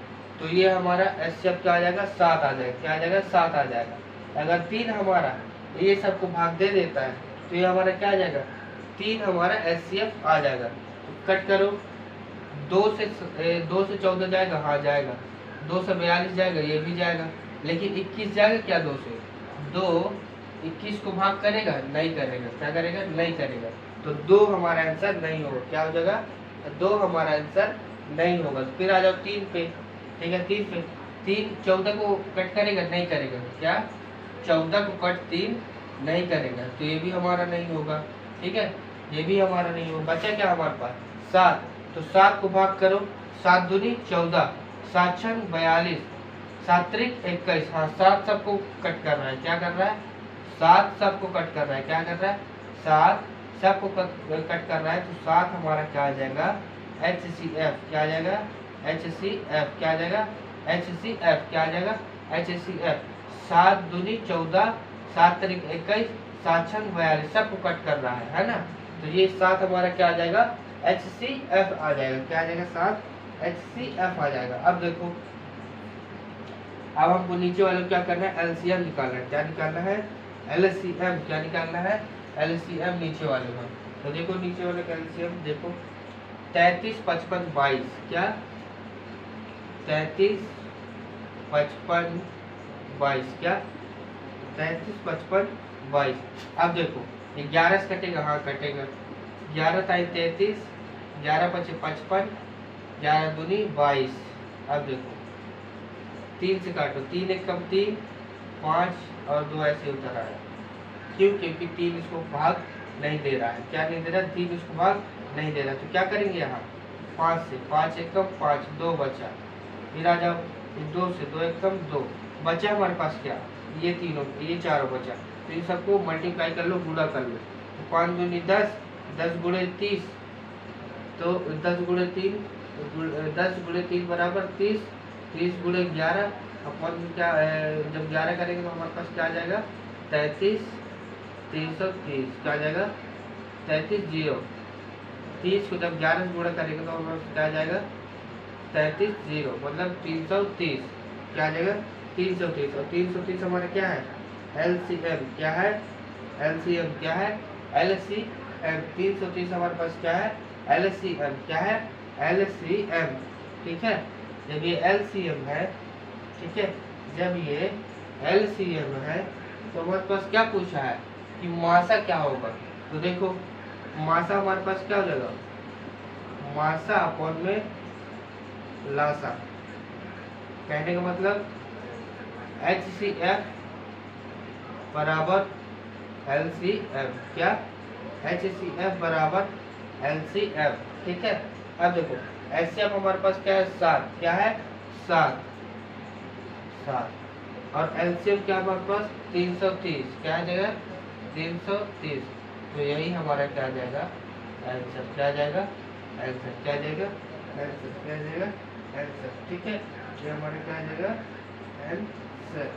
तो ये हमारा HCF क्या आ जाएगा, 7 आ जाएगा। क्या आ जाएगा, 7 आ जाएगा। अगर 3 हमारा ये सबको भाग दे देता है तो ये हमारा क्या आ जाएगा, 3 हमारा HCF आ जाएगा। तो कट करो, 2 से 14 जाएगा, हाँ जाएगा। 2 से 42 जाएगा, ये भी जाएगा। लेकिन 21 जाएगा क्या, 2 से 2 21 को भाग करेगा, नहीं करेगा। क्या करेगा, नहीं करेगा। तो 2 हमारा आंसर नहीं होगा। क्या हो जाएगा, 2 हमारा आंसर नहीं होगा। फिर आ जाओ 3 पे। ठीक है, 3 पे 3 14 को कट करेगा, नहीं करेगा। क्या, 14 को कट 3 नहीं करेगा, तो ये भी हमारा नहीं होगा। ठीक है, ये भी हमारा नहीं होगा। बचा क्या हमारे पास, 7। तो 7 को भाग करो, 7 दूनी 14, 7 छंग 42, 7 त्रिक 21। हाँ 7 सबको कट कर रहा है। क्या कर रहा है, 7 सबको कट कर रहा है। क्या कर रहा है, 7 सबको कट कर रहा है। तो 7 हमारा क्या आ जाएगा, HCF। क्या आ जाएगा, HCF। क्या आ जाएगा, HCF। क्या आ जाएगा, HCF। 7 दूनी 14, 7 त्रिक 21, 7 छंग 42 सबको कट कर रहा है ना। तो ये 7 हमारा क्या आ जाएगा, HCF आ जाएगा। क्या आ जाएगा, 7 HCF आ जाएगा। अब देखो, अब हमको नीचे वाले क्या करना है, LCM निकालना है। क्या निकालना है, LCM। क्या निकालना है, LCM नीचे वाले का। तो देखो नीचे वाले का LCM देखो, 33, 55, 22। क्या, 33, 55, 22। क्या, 33, 55, 22। अब देखो 11 से कटेगा, हाँ कटेगा। 11 ताई 33, 11 पचे 55, 11 दूनी 22। अब देखो 3 से काटो, 3 एक कम 3, 5 और 2 ऐसे उतर आया। क्यों, क्योंकि 3 इसको भाग नहीं दे रहा है। क्या नहीं दे रहा है, 3 इसको भाग नहीं दे रहा। तो क्या करेंगे यहाँ, 5 से 5 एक कम 5, 2 बचा। फिर आ जाओ 2 से 2 एक कम 2 बचा हमारे पास। क्या, ये तीनों, ये चारों बचा। तो इन सबको मल्टीप्लाई कर लो, गुणा कर लो। तो 5 दूनी 10, 10 गुणे 30, तो 10 गुणे 3, 10 गुणे 3 बराबर 30, 30 गुणे 11। अपन क्या, जब 11 करेंगे तो हमारे पास क्या आ जाएगा, 33, 330। क्या आ जाएगा, 33 0। 30 को जब 11 से गुणा करेंगे तो हमारे पास क्या आ जाएगा, 33 0, मतलब 330। क्या आ जाएगा, 330। और 330 हमारा क्या है, LCM। क्या है, LCM। क्या है, LCM। 330 हमारे पास क्या है, LCM। क्या है, LCM। ठीक है, जब ये LCM है, ठीक है, जब ये LCM है तो हमारे पास क्या पूछा है कि मासा क्या होगा। तो देखो मासा हमारे पास क्या हो जाएगा, मासा अपॉन में लासा। कहने का मतलब HCF बराबर LCM। क्या, HCF बराबर LCM, ठीक है। अब देखो HCF हमारे पास क्या है 7, क्या है 7, 7 और LCM क्या है हमारे पास 330, क्या आ जाएगा 330। तो यही हमारा क्या आ जाएगा आंसर, क्या आ जाएगा आंसर, क्या आ जाएगा आंसर, क्या आ जाएगा आंसर, ठीक है। ये हमारा क्या आ जाएगा आंसर।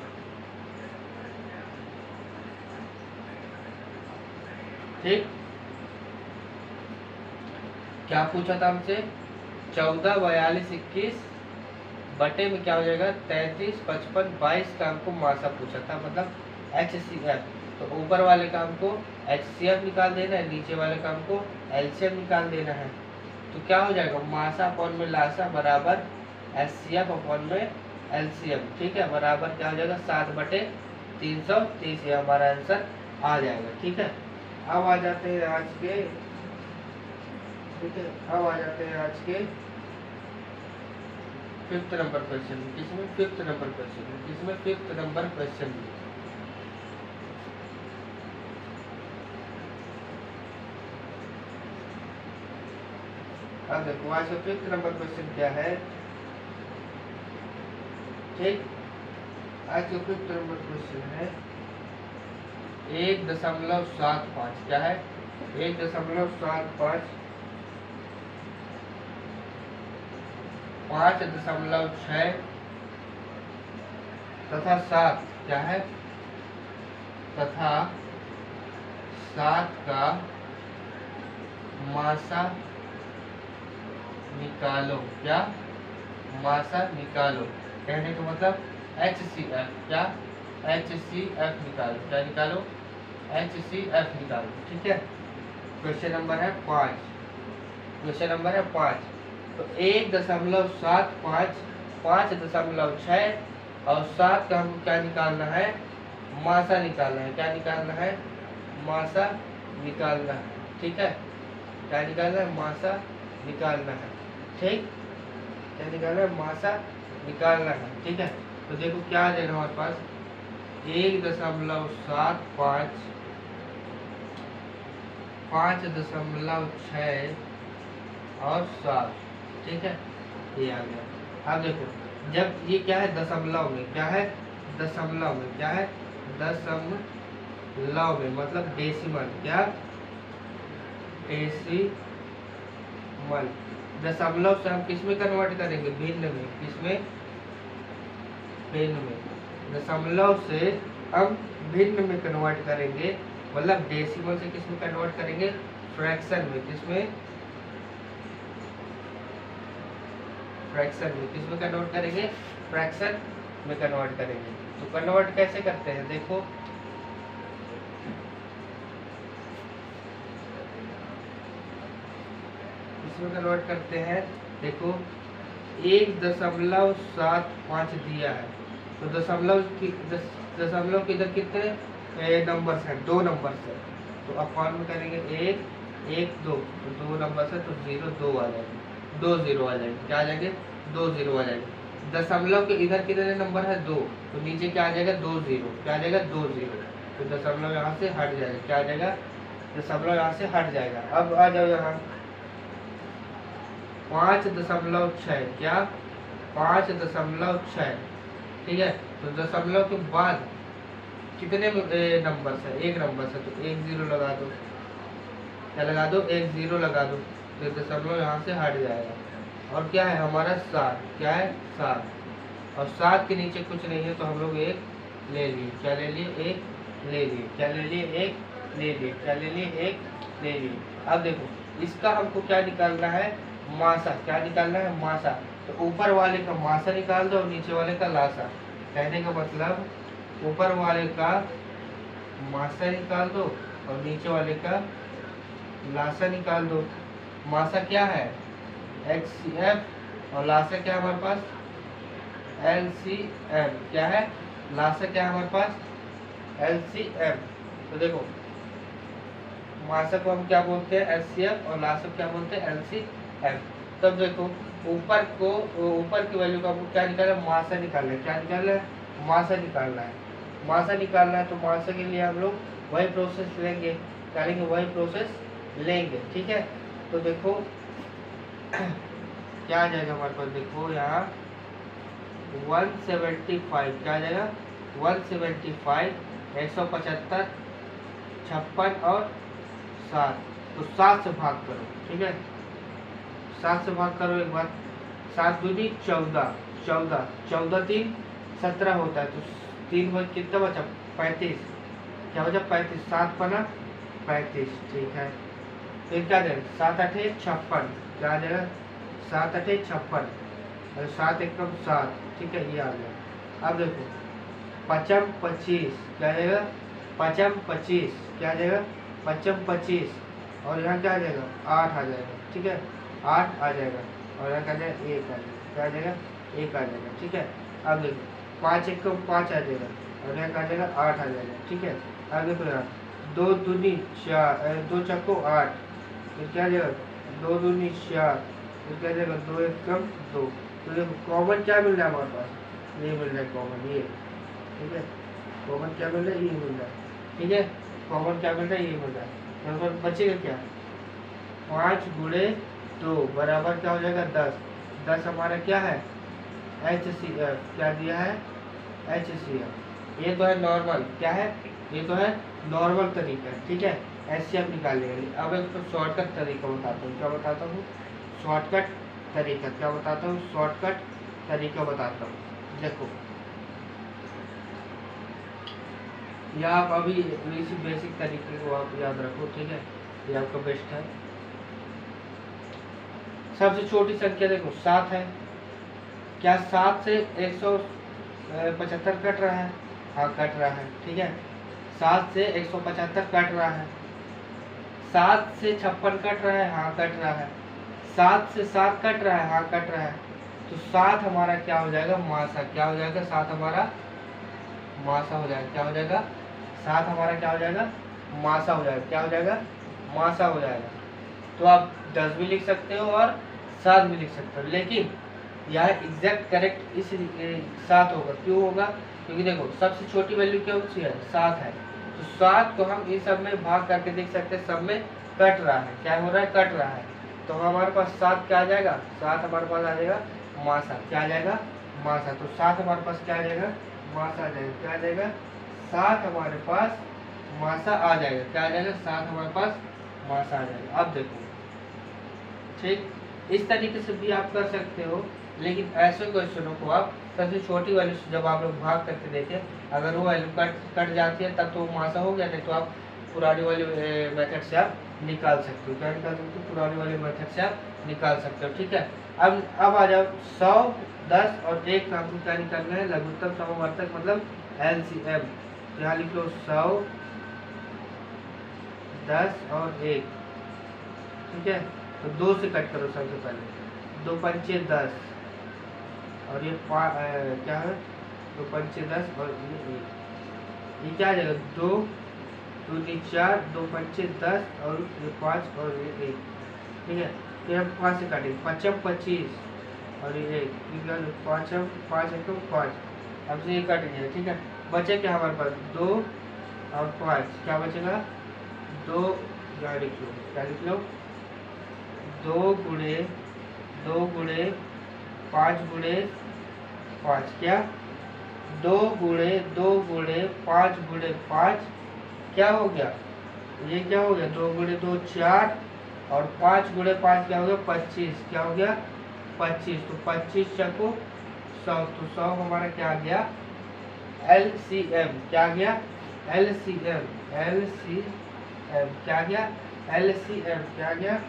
ठीक, क्या पूछा था हमसे 14, 42, 21 बटे में क्या हो जाएगा 33, 55, 22 का हमको मासा पूछा था, मतलब HCF। तो ऊपर वाले का हमको HCF निकाल देना है, नीचे वाले का हमको LCM निकाल देना है। तो क्या हो जाएगा मासा अपॉन में लासा बराबर HCF अपॉन में LCM, ठीक है, बराबर क्या हो जाएगा 7 बटे 330। ये हमारा आंसर आ जाएगा, ठीक है। अब आ जाते हैं आज के, ठीक है, अब आ जाते हैं आज के 5th नंबर क्वेश्चन। किसमें 5th नंबर क्वेश्चन, किसमें 5th नंबर क्वेश्चन में। अब देखो आज का 5th नंबर क्वेश्चन क्या है, ठीक। आज का 5th नंबर क्वेश्चन है 1.75, क्या है 1.75, 5.6 तथा 7, क्या है तथा 7 का मासा निकालो, क्या मासा निकालो। कहने का मतलब HCF, क्या HCF निकालो, क्या निकालो HCF निकालो, ठीक है। क्वेश्चन नंबर है 5, क्वेश्चन नंबर है 5। तो 1.75, 5.6 और 7 का हमको क्या निकालना है मासा निकालना है, क्या निकालना है मासा निकालना है, ठीक है। क्या निकालना है मासा निकालना है, ठीक, क्या निकालना है मासा निकालना है, ठीक है। तो देखो क्या आ जाएगा हमारे पास 1.75, 5.6 और 7, ठीक है, ये आ गया। अब देखो जब ये क्या है दशमलव में, क्या है दशमलव में, क्या है दशमलव में, मतलब डेसिमल, क्या डेसिमल। दशमलव से हम किस में कन्वर्ट करेंगे भिन्न में, किसमें भिन्न में, दशमलव से हम भिन्न में कन्वर्ट करेंगे, मतलब डेसिमल से किस में कन्वर्ट करेंगे फ्रैक्शन में, किसमें फ्रैक्शन में, किस में कन्वर्ट करेंगे फ्रैक्शन में कन्वर्ट करेंगे। तो कन्वर्ट कैसे करते हैं देखो, इसमें कन्वर्ट करते हैं, देखो 1.75 दिया है, तो दशमलव की दशमलव के इधर कितने नंबर्स हैं 2 नंबर्स है, तो अपॉन में करेंगे 1, 1, 2, तो 2 नंबर्स है तो 0, 2 आ जाएंगे, 2 0 आ जाएंगे, क्या आ जाएंगे 2 0 आ जाएंगे। दशमलव के इधर कितने नंबर है 2, तो नीचे क्या आ जाएगा 2 0, क्या आ जाएगा 2 0, तो दशमलव यहाँ से हट जाएगा, क्या आ जाएगा दशमलव यहाँ से हट जाएगा। अब आ जाओ यहाँ 5.6, क्या 5.6, ठीक है। तो दशमलव के बाद कितने नंबर है, एक नंबर है, तो 1 0 लगा दो, क्या लगा दो 1 0 लगा दो, तो दशमलव यहाँ से हट जाएगा। और क्या है हमारा 7, क्या है 7, और 7 के नीचे कुछ नहीं है तो हम लोग 1 ले लिए, क्या ले लिए 1 ले लिए, क्या ले लिए 1 ले लिए, क्या ले लिए 1 ले लिए। अब देखो इसका हमको क्या निकालना है मासा, क्या निकालना है मासा, तो ऊपर वाले का मासा निकाल दो और नीचे वाले का लासा। कहने का मतलब ऊपर वाले का मासा निकाल दो और नीचे वाले का लासा निकाल दो। मासा क्या है HCF और लासा क्या है हमारे पास LCM, क्या है लासा क्या है हमारे पास LCM। तो देखो मासा को हम क्या बोलते हैं HCF और लासा को क्या बोलते हैं LCM। तब देखो ऊपर की वैल्यू का हमको क्या निकालना है मासा निकालना है, क्या निकालना है मासा निकालना है, मासा निकालना है। तो मासा के लिए हम लोग वही प्रोसेस लेंगे, क्या लेंगे वही प्रोसेस लेंगे, ठीक है। तो देखो क्या आ जाएगा हमारे पास, देखो यहाँ 175 क्या आ जाएगा, 175, 175, 56 और 7, तो 7 से भाग करो, ठीक है, 7 से भाग करो एक बार, 7 दूनी 14, 14, 14 3 17 होता है, तो 3 बच कितना बचा, 35, क्या बचा 35, 7 बना 35, ठीक है। फिर क्या देगा, 7 8 56, क्या आ जाएगा, 7 8 56 और 7 1 7, ठीक है, ये आ गया। अब देखो 5 25, क्या आ जाएगा, 5 25, क्या आ जाएगा, 5 25, और यहाँ क्या आ जाएगा, 8 आ जाएगा, ठीक है, 8 आ जाएगा, और यहाँ क्या आ जाएगा, 1 आ जाएगा, क्या आ जाएगा, 1 आ जाएगा, ठीक है। अब देखो 5 1 5 आ जाएगा, और यहाँ क्या आ जाएगा, 8 आ जाएगा, ठीक है। अब देखो यहाँ 2 दूनी 4, 2 चक्को 8, फिर क्या आ जाएगा, 2 दूनी 4, फिर क्या आ जाएगा, 2 1 2, तो देखो कॉमन क्या मिल रहा है हमारे पास, ये मिल रहा है कॉमन, ये, ठीक है, कॉमन क्या मिल रहा है, ये मिल रहा है, ठीक है, कॉमन क्या मिल रहा है, ये मिल रहा है, तो बचेगा क्या, 5 गुणे 2 बराबर क्या हो जाएगा, 10, 10 हमारा क्या है, HCF, क्या दिया है, HCF, ये तो है नॉर्मल, क्या है, ये तो है नॉर्मल तरीका, ठीक है, HCF निकालने के लिए। अब एक तो शॉर्टकट तरीका बताता हूँ, क्या बताता हूँ, शॉर्टकट तरीका, क्या बताता हूँ, शॉर्टकट तरीका बताता हूँ। देखो यह आप अभी इसी बेसिक तरीके को आप याद रखो, ठीक है, ये आपका बेस्ट है। सबसे छोटी संख्या देखो 7 है, क्या 7 से 175 कट रहा है, हाँ कट रहा है, ठीक है, 7 से 175 कट रहा है, 7 से 56 कट रहा है, हाँ कट रहा है, 7 से 7 कट रहा है, हाँ कट रहा है, तो 7 हमारा क्या हो जाएगा, मासा, क्या हो जाएगा, 7 हमारा मासा हो जाएगा, क्या हो जाएगा, 7 हमारा क्या हो जाएगा, मासा हो जाएगा, क्या हो जाएगा, मासा हो जाएगा। तो आप 10 भी लिख सकते हो और 7 भी लिख सकते हो, लेकिन यह एग्जैक्ट करेक्ट इस 7 होगा, क्यों होगा, क्योंकि देखो सबसे छोटी वैल्यू क्या होती है, 7 है, तो 7 को हम इन सब में भाग करके देख सकते हैं, सब में कट रहा है, क्या हो रहा है, कट रहा है, तो हमारे पास 7 क्या आ जाएगा, 7 हमारे पास आ जाएगा मासा, क्या आ जाएगा, मासा, तो 7 हमारे पास क्या आ जाएगा, मासा आ जाएगा, क्या आ जाएगा, 7 हमारे पास मासा आ जाएगा, क्या आ जाएगा, 7 हमारे पास मासा आ जाएगा। अब देखो ठीक इस तरीके से भी आप कर सकते हो, लेकिन ऐसे क्वेश्चनों को आप सबसे छोटी वैल्यू से जब आप लोग भाग करके देखें, अगर वो वैल्यू कट जाती है तब तो मासा हो गया, नहीं तो आप पुरानी वाली मेथड से आप निकाल सकते हो, क्या निकाल सकते हो, पुरानी वाली मेथड से आप निकाल सकते हो, ठीक है। अब आ जाओ 100, 10 और 1 का आपको क्या निकालना है, लघुत्तम समवर्तक मतलब LCM, यहाँ लिख लो 100, 10 और 1, ठीक है, तो 2 से कट करो सबसे पहले, 2 पंचे 10 और ये क्या है, 2 पंचे 10 और ये 1, ये क्या आ जाएगा, 2 2 4, 2 पंचे 10 और ये 5 और ये 1, ठीक है, फिर हम 5 से काटेंगे, 5 25 और ये 1, 5 5 1 5, अब से ये कट गया, ठीक है, बचे क्या हमारे पास 2 और 5, क्या बचेगा 2, क्या लिख लो, क्या लिख लो, 2 गुणे 5 गुणे 5, क्या 2 गुणे 5 गुणे 5, क्या हो गया, ये क्या हो गया, 2 गुणे 2 4 और 5 गुणे 5 क्या हो गया 25, क्या हो गया 25, तो 25 चको 100, तो 100 हमारा क्या आ गया LCM, क्या आ गया LCM, क्या आ गया LCM, क्या आ गया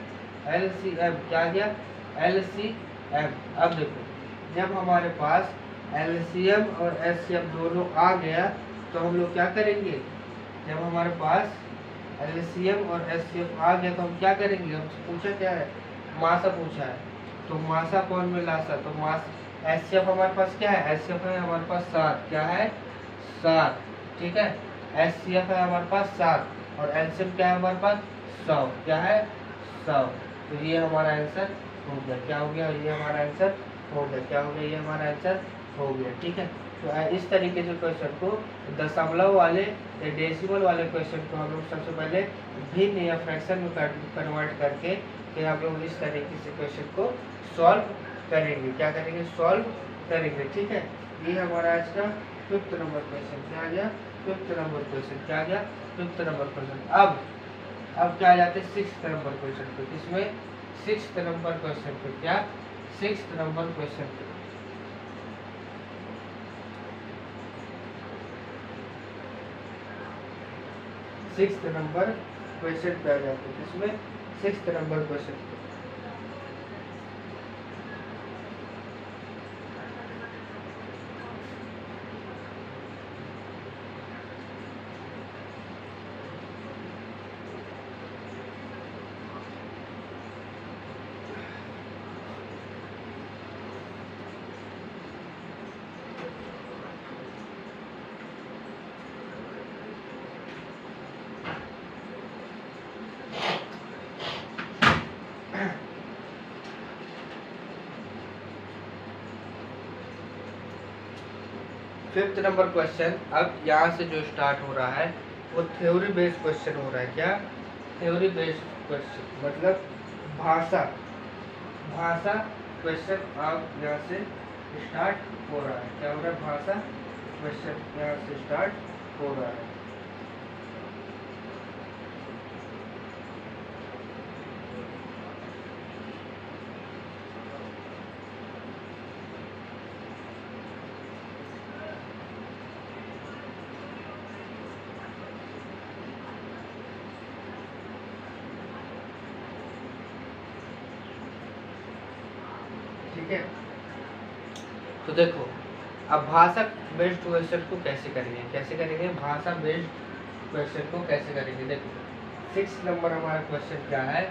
LCM, क्या आ गया LCM। अब देखो जब हमारे पास LCM और HCM दोनों आ गया तो हम लोग क्या करेंगे, जब हमारे पास LCM और HCM आ गया तो हम क्या करेंगे, हमसे पूछा क्या है, मासा पूछा है, तो मासा कौन में लासा, तो मास HCF हमारे पास क्या है, HCF है हमारे पास 7, क्या है 7, ठीक है, HCF है हमारे पास 7 और LCM क्या है हमारे पास 100, क्या है 100, तो ये हमारा आंसर हो गया, क्या हो गया, ये हमारा आंसर हो गया, क्या हो गया, ये हमारा आंसर हो गया, ठीक है। तो इस तरीके से क्वेश्चन को दशमलव वाले या डेसिमल वाले क्वेश्चन को हम लोग सबसे पहले भिन्न या फ्रैक्शन में कन्वर्ट करके फिर हम लोग इस तरीके से क्वेश्चन को सॉल्व करेंगे। क्या करेंगे? सॉल्व करेंगे। ठीक है, ये हमारा आज का 5th नंबर क्वेश्चन। क्या आ गया? 5th number question. क्या आ गया? 5th number question. अब क्या आ जाते हैं 6th नंबर क्वेश्चन पे। किसमें? 6th नंबर क्वेश्चन पे। क्या? 6th नंबर क्वेश्चन पे। 6th नंबर क्वेश्चन पे आ जाते हैं। किसमें? 6th नंबर क्वेश्चन पे। Fifth number question. अब यहाँ से जो स्टार्ट हो रहा है वो थ्योरी बेस्ड क्वेश्चन हो रहा है। क्या? थ्योरी बेस्ड क्वेश्चन, मतलब भाषा भाषा क्वेश्चन अब यहाँ से स्टार्ट हो रहा है। क्या हो रहा है? भाषा क्वेश्चन यहाँ से स्टार्ट हो रहा है। ठीक है, तो देखो अब भाषा बेस्ड क्वेश्चन को कैसे करेंगे? कैसे करेंगे भाषा बेस्ड क्वेश्चन को? कैसे करेंगे? देखो 6 नंबर हमारा क्वेश्चन क्या है?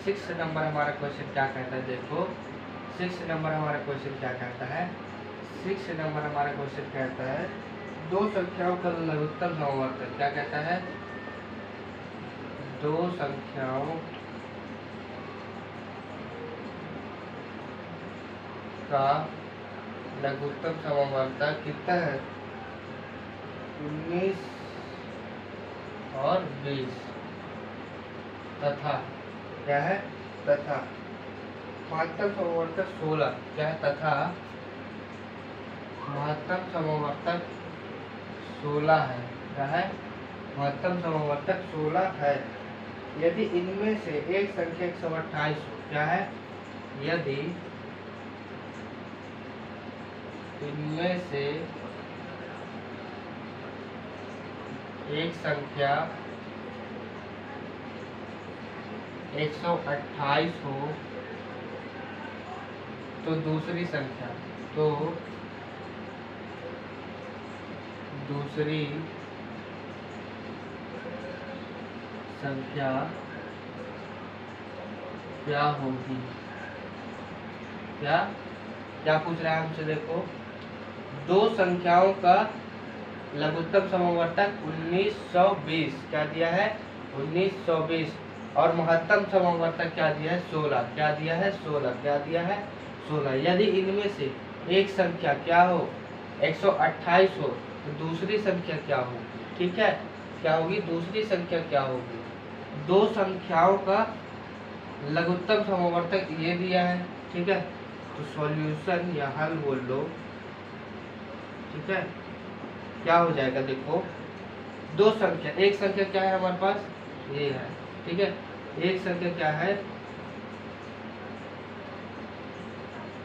6 नंबर हमारा क्वेश्चन क्या कहता है? देखो 6 नंबर हमारा क्वेश्चन क्या कहता है? 6 नंबर हमारा क्वेश्चन कहता है दो संख्याओं का लघुत्तम समवर्तक। क्या कहता है? दो संख्याओं का लघुत्तम समवर्तक कितना है? 19 और 20 तथा क्या है? तथा महत्तम समवर्तक 16। क्या है? तथा महत्तम समवर्तक 16 है। क्या है? महत्तम समवर्तक 16 है यदि इनमें से एक संख्या 128 हो। क्या है? यदि इनमें से एक संख्या 128 हो तो दूसरी संख्या क्या होगी? क्या पूछ रहा है हमसे? देखो दो संख्याओं का लघुत्तम समवर्तक 1920 क्या दिया है? 1920 और महत्तम समवर्तक क्या दिया है? 16। क्या दिया है? 16। क्या दिया है? 16। यदि इनमें से एक संख्या क्या हो? 128 हो तो दूसरी संख्या क्या होगी? ठीक है, क्या होगी? दूसरी संख्या क्या होगी? दो संख्याओं का लघुत्तम समवर्तक ये दिया है। ठीक है, तो सॉल्यूशन या हल बोल लो। ठीक है, क्या हो जाएगा? देखो दो संख्या, एक संख्या क्या है हमारे पास? ये है। ठीक है, एक संख्या क्या है?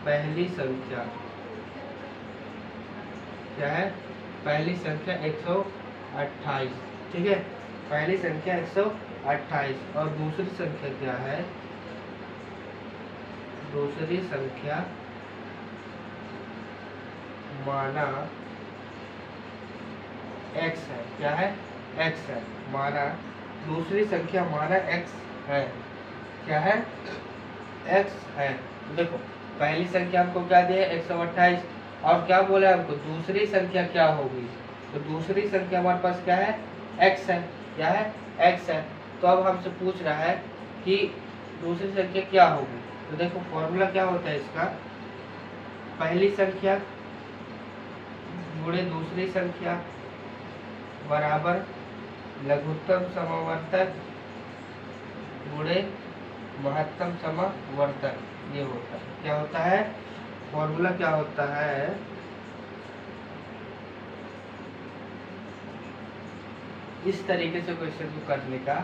पहली संख्या क्या है? पहली संख्या 128। ठीक है, पहली संख्या 128 और दूसरी संख्या क्या है? दूसरी संख्या माना x है। क्या है? x है। माना दूसरी संख्या माना x है। क्या है? x है। देखो पहली संख्या हमको क्या दिया है? 128 और क्या बोला हमको? दूसरी संख्या क्या होगी? तो दूसरी संख्या हमारे पास क्या है? x है। क्या है? x है। तो अब हमसे पूछ रहा है कि दूसरी संख्या क्या होगी। तो देखो फॉर्मूला क्या होता है इसका? पहली संख्या गुणे दूसरी संख्या बराबर लघुत्तम समवर्तक गुणे महत्तम समावर्तक ये होता है। क्या होता है फॉर्मूला, क्या होता है, इस तरीके से क्वेश्चन को करने का,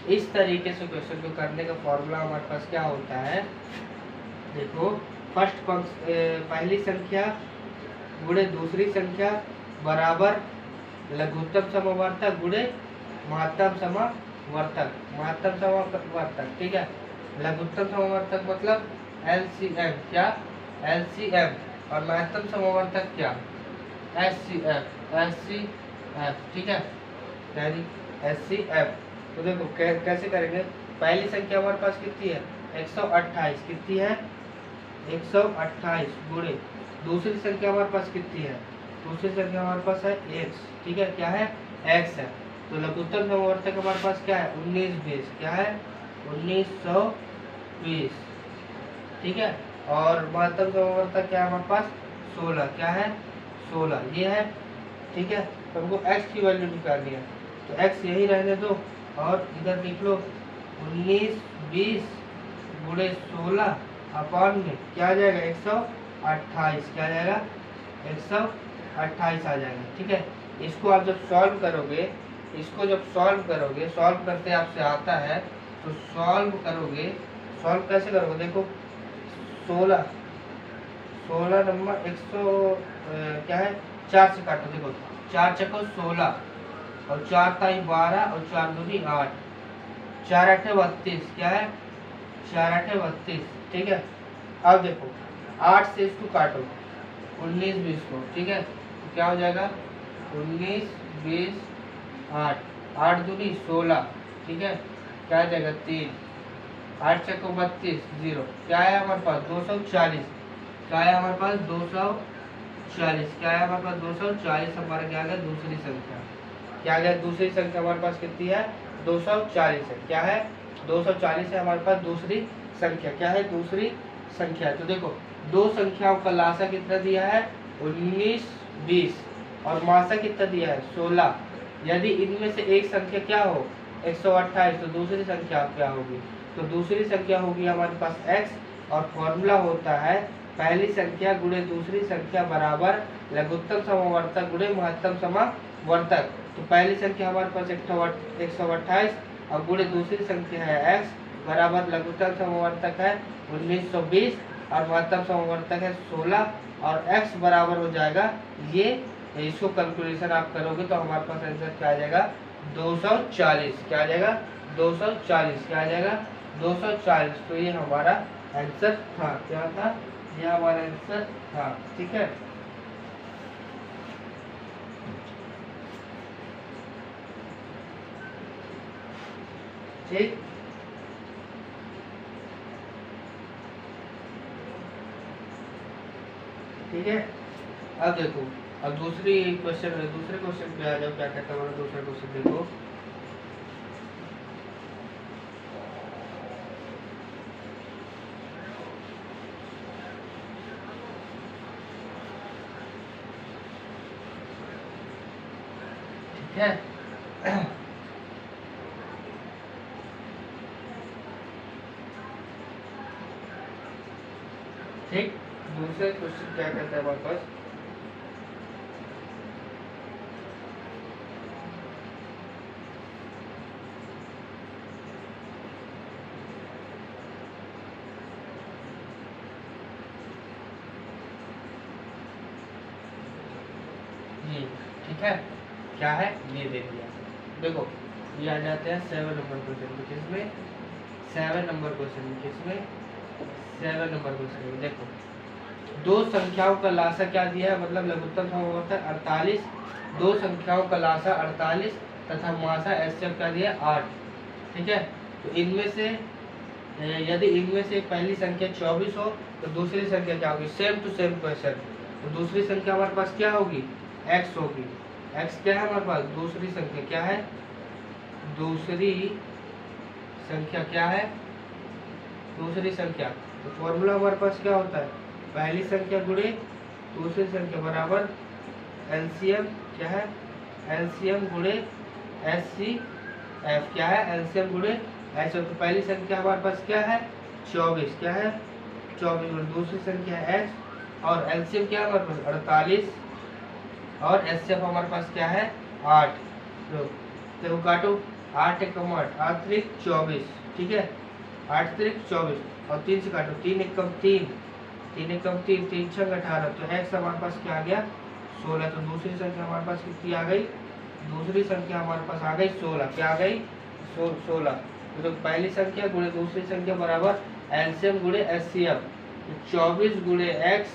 इस तरीके से क्वेश्चन को करने का फॉर्मूला हमारे पास क्या होता है। देखो फर्स्ट पहली संख्या गुणे दूसरी संख्या बराबर लघुत्तम समावर्तक गुणे महत्तम समावर्तक, महत्तम समावर्तक, ठीक है। लघुत्तम समावर्तक मतलब LCM, क्या LCM, और महत्तम समावर्तक क्या SCF, SCF, ठीक है, यानी SCF। तो देखो कैसे करेंगे, पहली संख्या हमारे पास कितनी है 128, कितनी है 128 गुणे दूसरी संख्या हमारे पास कितनी है, दूसरी संख्या हमारे पास है x, ठीक है, क्या है x है। तो लघुत्तम समावर्तक हमारे पास क्या है 1920, क्या है 1920, ठीक है। और महत्तम समावर्तक क्या है हमारे पास 16, क्या है 16, ये है, ठीक है। तो हमको x की वैल्यू निकालनी है, तो x यही रहने दो और इधर लिख लो 1920 गुणे 16 अपॉन में क्या आ जाएगा 128, क्या आ जाएगा 128 आ जाएगा, ठीक है। इसको आप जब सॉल्व करोगे, इसको जब सॉल्व करोगे, सॉल्व करते आपसे आता है तो सॉल्व करोगे, सॉल्व कैसे करोगे, देखो 16 नंबर 100 क्या है 4 से काटो, देखो 4 चको 16 और 4 ताई 12 और 4 दूनी 8, 4 8 32, क्या है 4 8 32, ठीक है। अब देखो 8 से इसको काटो 19 20 को, ठीक है, तो क्या हो जाएगा 19 20 8, 8 दूनी 16, ठीक है, क्या आ जाएगा 3, 8 चको 32 0, क्या है हमारे पास 240, क्या है हमारे पास 240, क्या है हमारे पास 240, हमारा क्या आ गया दूसरी संख्या, क्या आ गया दूसरी संख्या हमारे पास कितनी है 240 है, क्या है 240 है हमारे पास दूसरी संख्या, क्या है दूसरी संख्या। तो देखो दो संख्याओं का लासा कितना दिया है 19 20 और मासा कितना दिया है 16। यदि इनमें से एक संख्या क्या हो 128 तो दूसरी संख्या क्या होगी, तो दूसरी संख्या होगी हमारे पास x, और फॉर्मूला होता है पहली संख्या गुणे दूसरी संख्या बराबर लघुत्तम समावर्तक गुणे महत्तम समावर्तक। तो पहली संख्या हमारे पास 128 और गुणे दूसरी संख्या है x बराबर लघुत्तम समावर्तक है 1920 और महत्तम समावर्तक है 16 और x बराबर हो जाएगा ये, इसको कैलकुलेशन आप करोगे तो हमारे पास आंसर क्या आ जाएगा 240, क्या आ जाएगा 240, क्या आ जाएगा 240। तो ये हमारा आंसर था, क्या था ये हमारा आंसर था, ठीक है। ठीक, ठीक है। अब देखो अब दूसरे क्वेश्चन पे आ जाओ, क्या कहता है हमारा दूसरा क्वेश्चन देखो, ठीक है। ठीक, दूसरे क्वेश्चन क्या कहता है हमारे पास, ये ठीक है, क्या है ये दे दिया। देखो ये आ जाते हैं 7 नंबर क्वेश्चन में, किसमें 7 नंबर क्वेश्चन में, किसमें 7 नंबर क्वेश्चन में। देखो दो संख्याओं का लासा क्या दिया है, मतलब लघुत्तम समावर्तक 48, दो संख्याओं का लासा 48 तथा मासा एचसीएफ क्या दिया 8, ठीक है। तो इनमें से यदि इनमें से पहली संख्या 24 हो तो दूसरी संख्या क्या होगी, सेम टू सेम क्वेश्चन। तो दूसरी संख्या हमारे पास क्या होगी x होगी, x क्या है हमारे पास दूसरी संख्या, क्या है दूसरी संख्या, क्या है दूसरी संख्या। तो फॉर्मूला हमारे पास क्या होता है पहली संख्या गुणे दूसरी संख्या बराबर एलसीएम, क्या है एलसीएम गुणे एचसीएफ, क्या है एलसीएम गुणे ऐसे तो पहली संख्या हमारे पास क्या है 24, क्या है 24, और दूसरी संख्या है x, और एलसीएम क्या है हमारे पास 48, और एचसीएफ हमारे पास क्या है 8। देखो काटो 8 एकम 8, 8 त्रिक 24, ठीक है 8 त्रिक 24, और 3 से काटो 3 एकम 3, 3 एकम 3, 3 छंग 18, तो x हमारे पास क्या आ गया 16। तो दूसरी संख्या हमारे पास कितनी आ गई, दूसरी संख्या हमारे पास आ गई 16, क्या आ गई 16। तो पहली संख्या गुणे दूसरी संख्या बराबर एलसीएम गुणे एचसीएफ, 24 गुणे x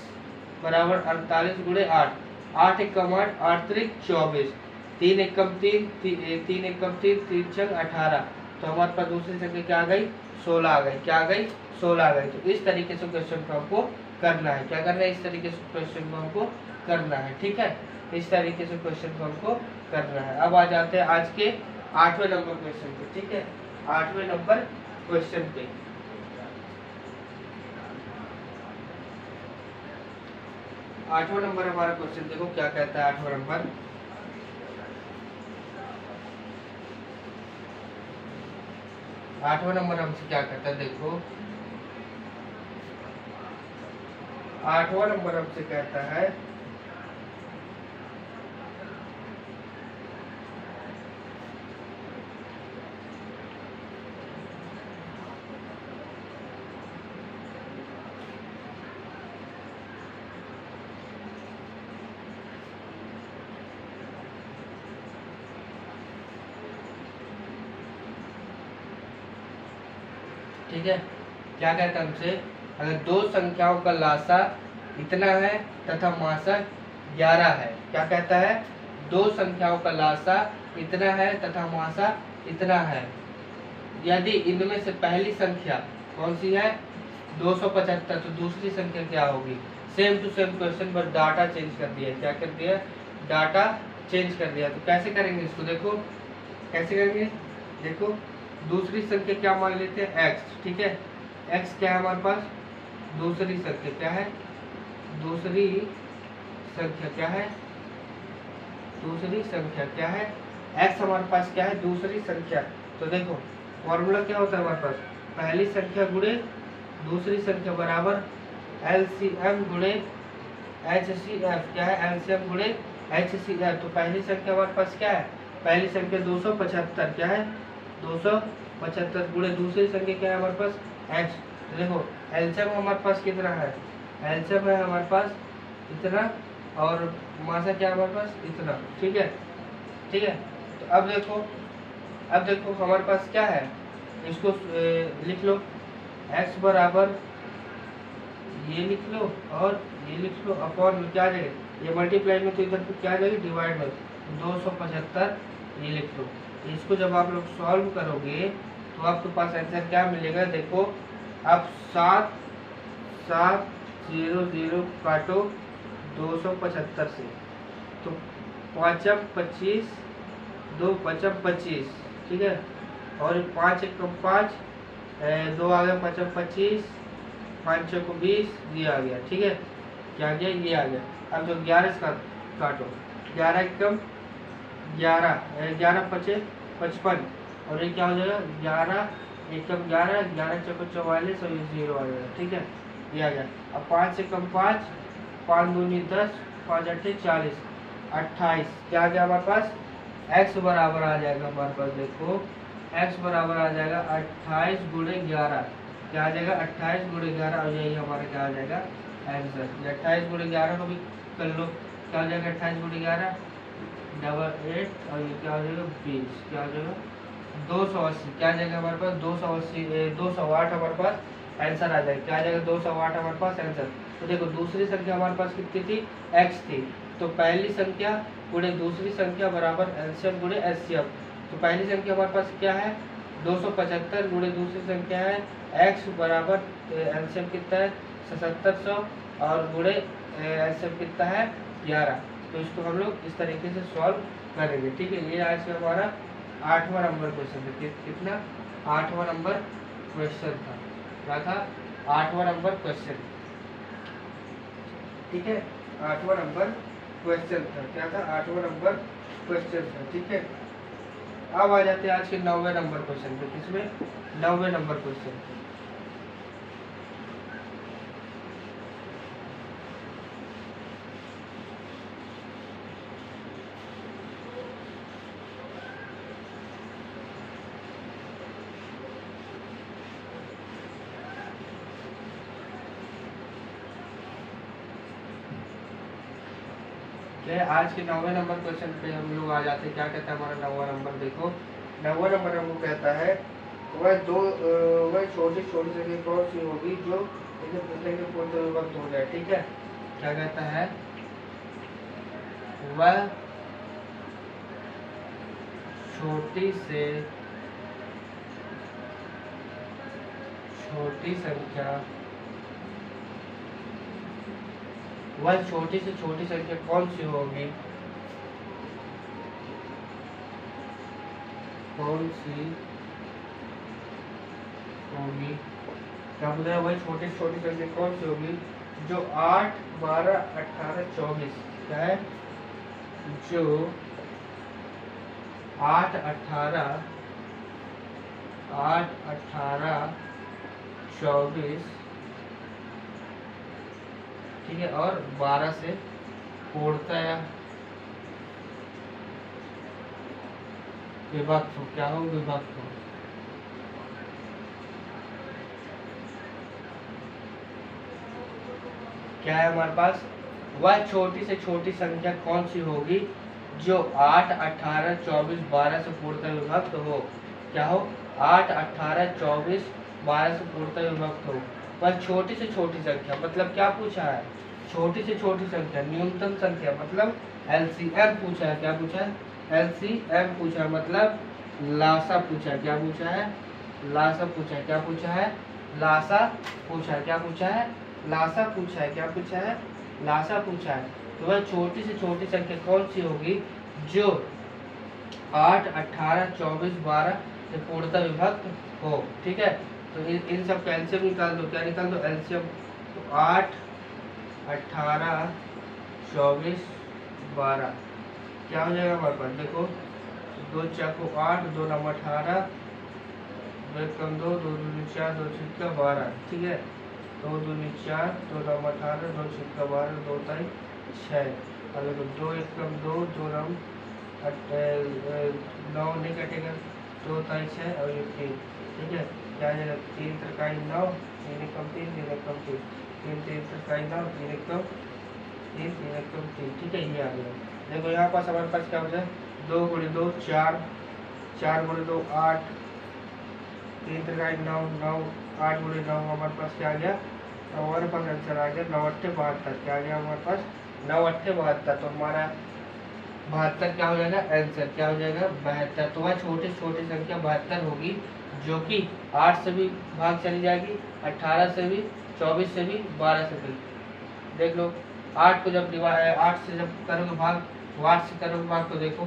बराबर 48 गुणे 8, 8 एकम 8, 8 त्रिक 24, 3 एकम 3, 3 एकम 3, 3 छंग 18, तो हमारे पास दूसरी संख्या क्या आ गई 16 आ गई, क्या आ गई 16 आ गई। तो इस तरीके से क्वेश्चन को हमको करना है, क्या करना है इस तरीके से क्वेश्चन को हमको करना है, ठीक है इस तरीके से क्वेश्चन को हमको करना है। अब आ जाते हैं आज के 8वें नंबर क्वेश्चन पे, ठीक है 8वें नंबर क्वेश्चन पे। 8वां नंबर हमारा क्वेश्चन देखो क्या कहता है 8वां नंबर। 8वां नंबर हमसे क्या कहता है, देखो 8वां नंबर हमसे कहता है ठीक है क्या कहता है हमसे, अगर दो संख्याओं का लासा इतना है तथा मासा 11 है, क्या कहता है दो संख्याओं का लासा इतना है तथा मासा इतना है, यदि इनमें से पहली संख्या कौन सी है 275, तो दूसरी संख्या क्या होगी। Same to same question but data change कर दिया, क्या कर दिया डाटा चेंज कर दिया। तो कैसे करेंगे इसको, देखो कैसे करेंगे, देखो दूसरी संख्या क्या मान लेते हैं x, ठीक है x क्या है हमारे पास, दूसरी संख्या क्या है, दूसरी संख्या क्या है, दूसरी संख्या क्या है x हमारे पास क्या है दूसरी संख्या। तो देखो फॉर्मूला क्या होता है हमारे पास, पहली संख्या गुणे दूसरी संख्या बराबर एलसीएम गुणे एचसीएफ, क्या है एलसीएम गुणे एचसीएफ। तो पहली संख्या हमारे पास क्या है, पहली संख्या 275, क्या है 275 गुणे दूसरी संख्या क्या है हमारे पास x। तो देखो एलसीएम हमारे पास कितना है, एलसीएम है हमारे पास इतना, और मासा क्या है हमारे पास इतना, ठीक है ठीक है। तो अब देखो हमारे पास क्या है, इसको लिख लो x बराबर ये लिख लो और ये लिख लो, अपॉन में क्या जाएगा ये मल्टीप्लाई में, तो इधर पे क्या जाएगी डिवाइड में 275 ये लिख लो। इसको जब आप लोग सॉल्व करोगे तो आपके पास आंसर क्या मिलेगा, देखो अब 7 7 0 0 काटो 275 से, तो 5 25 2 5 25, ठीक है, और 5 1 5 2 आ गया 5 25, 5 6 को 20, ये आ गया, ठीक है क्या आ गया ये आ गया। अब जो 11 का काटो, 11 एकम 11, 11 5 55, और ये क्या हो जाएगा 11 एकम 11, 11 चौको 44, और ये 0 आ जाएगा, ठीक है ये आ गया। अब 5 एकम 5, 5 दूनी 10, 5 8 40, 28, क्या आ गया हमारे पास x बराबर आ जाएगा हमारे पास, देखो x बराबर आ जाएगा 28 गुणे 11, क्या आ जाएगा 28 गुणे 11, और यही हमारा क्या आ जाएगा आंसर। 28 गुणे 11 को भी कर लो, क्या हो जाएगा 28 गुणे 11 8, और ये क्या हो जाएगा 20, क्या हो जाएगा 280, क्या आ जाएगा हमारे पास 280 208 हमारे पास आंसर आ जाएगा, क्या आ जाएगा 208 हमारे पास आंसर। तो देखो दूसरी संख्या हमारे पास कितनी थी x थी, तो पहली संख्या गुणे दूसरी संख्या बराबर एलसीएम गुणे एचसीएफ। तो पहली संख्या हमारे पास क्या है 275 गुणे दूसरी संख्या है x बराबर एलसीएम कितना है 7700, और गुणे एलसीएम कितना है 11। तो इसको हम लोग इस तरीके से सॉल्व करेंगे, ठीक है। ये आज का हमारा 8वां नंबर क्वेश्चन था, कितना 8वां नंबर क्वेश्चन था, क्या था 8वां नंबर क्वेश्चन, ठीक है 8वां नंबर क्वेश्चन था, क्या था 8वां नंबर क्वेश्चन था, ठीक है। अब आ जाते हैं आज के 90वें नंबर क्वेश्चन पे। किसमें? 90वें नंबर क्वेश्चन। आज के 90वें नंबर क्वेश्चन पे हम लोग आ जाते हैं। क्या कहता है हमारा 90वां नंबर? देखो 90वां नंबर हमको कहता है वह छोटी छोटी जगह कौन सी होगी जो इसे पूछेंगे पूछते वक्त हो जाए। ठीक है, क्या कहता है? वह छोटी से छोटी संख्या, वह छोटी से छोटी संख्या कौन सी होगी, कौन सी होगी? क्या बोल रहा है? वह छोटी से छोटी संख्या कौन सी होगी जो 8, 12, 18, 24 क्या है? जो 8, 18, 24 ठीक है और 12 से पूर्णतः विभक्त हो। क्या हो? विभक्त हो। क्या है हमारे पास? वह छोटी से छोटी संख्या कौन सी होगी जो 8, 18, 24, 12 से पूर्णतः विभक्त हो। क्या हो? 8, 18, 24, 12 से पूर्णतः विभक्त हो। वह छोटी से छोटी संख्या मतलब क्या पूछा है? छोटी से छोटी संख्या, न्यूनतम संख्या मतलब एलसीएम पूछा है। क्या पूछा है? एलसीएम पूछा है, मतलब लासा पूछा है। क्या पूछा है? लासा पूछा है। क्या पूछा है? लासा पूछा है। क्या पूछा है? लासा पूछा है। क्या पूछा है? लासा पूछा है। तो वह छोटी से छोटी संख्या कौन सी होगी जो 8, 18, 24, 12 से पूर्णतः विभक्त हो। ठीक है, तो इन सब का एलसीएम निकाल दो। क्या निकाल दो? एलसीएम। तो 8, 18, 24, 12 क्या हो जाएगा हमारे पास? देखो 2 चाको 8, 2 नंबर 18, 2 कम 2, 2 दूनी 4, 2 छिक्का 12। ठीक है, 2 दूनी 4, 2 नंबर 18, 2 छिक्का 12, 2 ताई 6। और देखो 2 1 कम 2, 2 नम 9 नहीं कटेगा, 2 ताई 6 और ये 3। ठीक है, क्या आ जाएगा? 3 त्रिकाई 9, 3 कम 3, 3 कम 3, 3 3 त्रिकाई 9, 3 कम 3, 3 कम 3। ठीक है, ये आ गया। देखो यहाँ पास हमारे पास क्या हो जाए? 2 गुणे 2 4, 4 गुणे 2 8, 3 त्रिकाई 9, 9, 8 गुणे 9 हमारे पास क्या आ गया? हमारे पास आंसर आ गया 9 8 72। क्या आ गया हमारे पास? 9 8 72। तो हमारा 72 क्या हो जाएगा? आंसर क्या हो जाएगा? 72। तो वह छोटी छोटी संख्या 72 होगी जो कि 8 से भी भाग चली जाएगी, 18 से भी, 24 से भी, 12 से भी। देख लो 8 को जब 8 से जब करोगे भाग, 8 से करोगे भाग तो देखो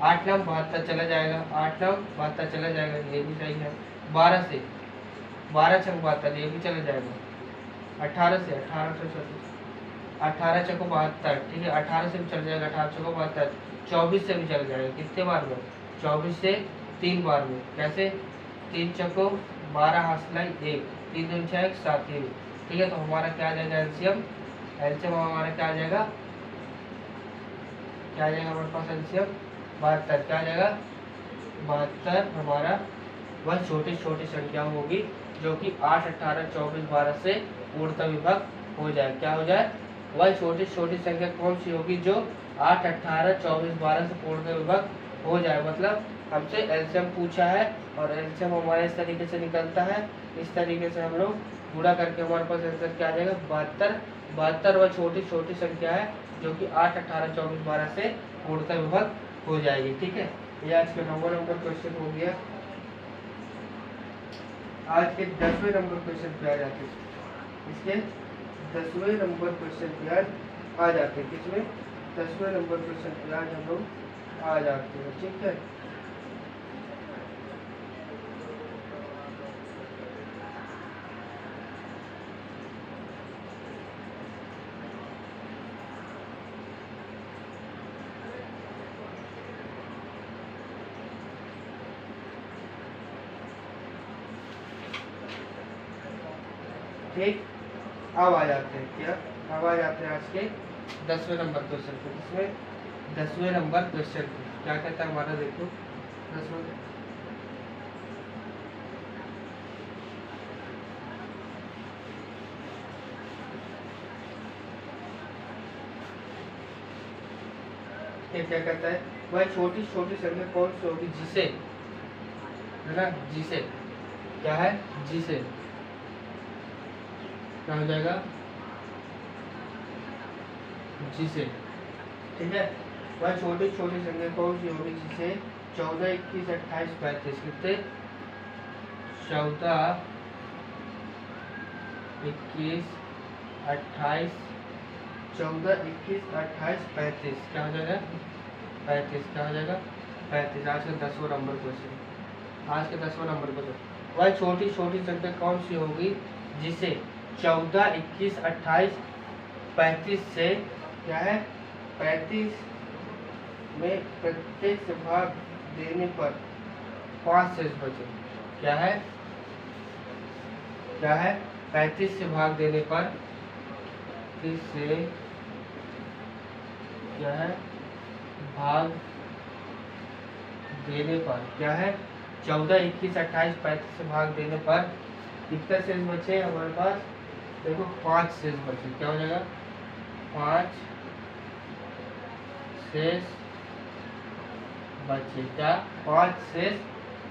8 9 72 चला जाएगा, 8 9 72 चला जाएगा, ये भी सही है। 12 से 12 छक 72 ये भी चला जाएगा। 18 से 18 चको 72। ठीक है, 18 से भी चल जाएगा, 18 चको 72। 24 से भी चल जाएगा। कितने बार में? 24 से 3 बार में। कैसे? 3 चको 12 हासिलाई 1, 3 दूनी 6 7 3। ठीक है, तो हमारा क्या आ जाएगा? एलसीएम। एलसीएम हमारा क्या आ जाएगा? क्या आ जाएगा हमारे पास? एलसीएम 72। क्या आ जाएगा? 72 हमारा वह छोटी छोटी संख्या होगी जो कि 8, 18, 24, 12 से पूर्णतः विभक्त हो जाए। क्या हो जाए? वह छोटी छोटी संख्या कौन सी होगी जो 8, 18, 24, 12 से पूर्णतः विभक्त हो जाए। मतलब हमसे एलसीएम पूछा है और एलसीएम हमारा इस तरीके से निकलता है। इस तरीके से हम लोग गुणा करके हमारे पास आंसर क्या आ जाएगा? 72। 72 वह छोटी छोटी संख्या है जो कि 8, 18, 24, 12 से पूर्णतः विभक्त हो जाएगी। ठीक है, ये आज का 9वां नंबर क्वेश्चन हो गया। आज के 10वें नंबर क्वेश्चन पे आ जाते हैं। इसके 10वें नंबर क्वेश्चन पे आज आ जाते हैं। किसमें? 10वें नंबर क्वेश्चन पे आज हम लोग आ जाते हैं। ठीक है, ठीक, अब आ जाते हैं क्या, अब आ जाते हैं आज के 10वें नंबर क्वेश्चन पे। इसमें 10वें नंबर क्वेश्चन क्या कहता है हमारा, देखो 10वें, क्या कहता है, वह छोटी छोटी संख्या कौन सी होगी जिसे, है ना, जिसे क्या है, जिसे क्या हो जाएगा, जिसे, ठीक है, वह छोटी छोटी संख्या कौन सी होगी जिसे 14, 21, 28, 35 कितने, 14, 21, 28, 14, 21, 28, 35 क्या हो जाएगा, 35 क्या हो जाएगा, 35। आज का 10वां नंबर क्वेश्चन, आज के 10वां नंबर क्वेश्चन, वह छोटी छोटी संख्या कौन सी होगी जिसे 14, 21, 28, 35 से क्या है, 35 में प्रत्येक से भाग देने पर 5 शेष बचे, क्या है, क्या है, 35 से भाग देने पर, फिर से क्या है, भाग देने पर क्या है, 14, 21, 28, 35 से भाग देने पर कितने शेष बचे हमारे पास, देखो 5 शेष बचे, क्या हो जाएगा, 5 शेष बचे, क्या 5 शेष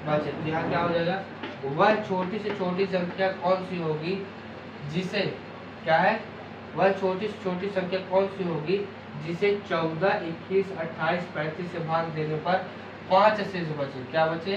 बचे। तो यहाँ क्या हो जाएगा, वह छोटी से छोटी संख्या कौन सी होगी जिसे क्या है, वह छोटी से छोटी संख्या कौन सी होगी जिसे 14, 21, 28, 35 से भाग देने पर 5 शेष बचे, क्या बचे,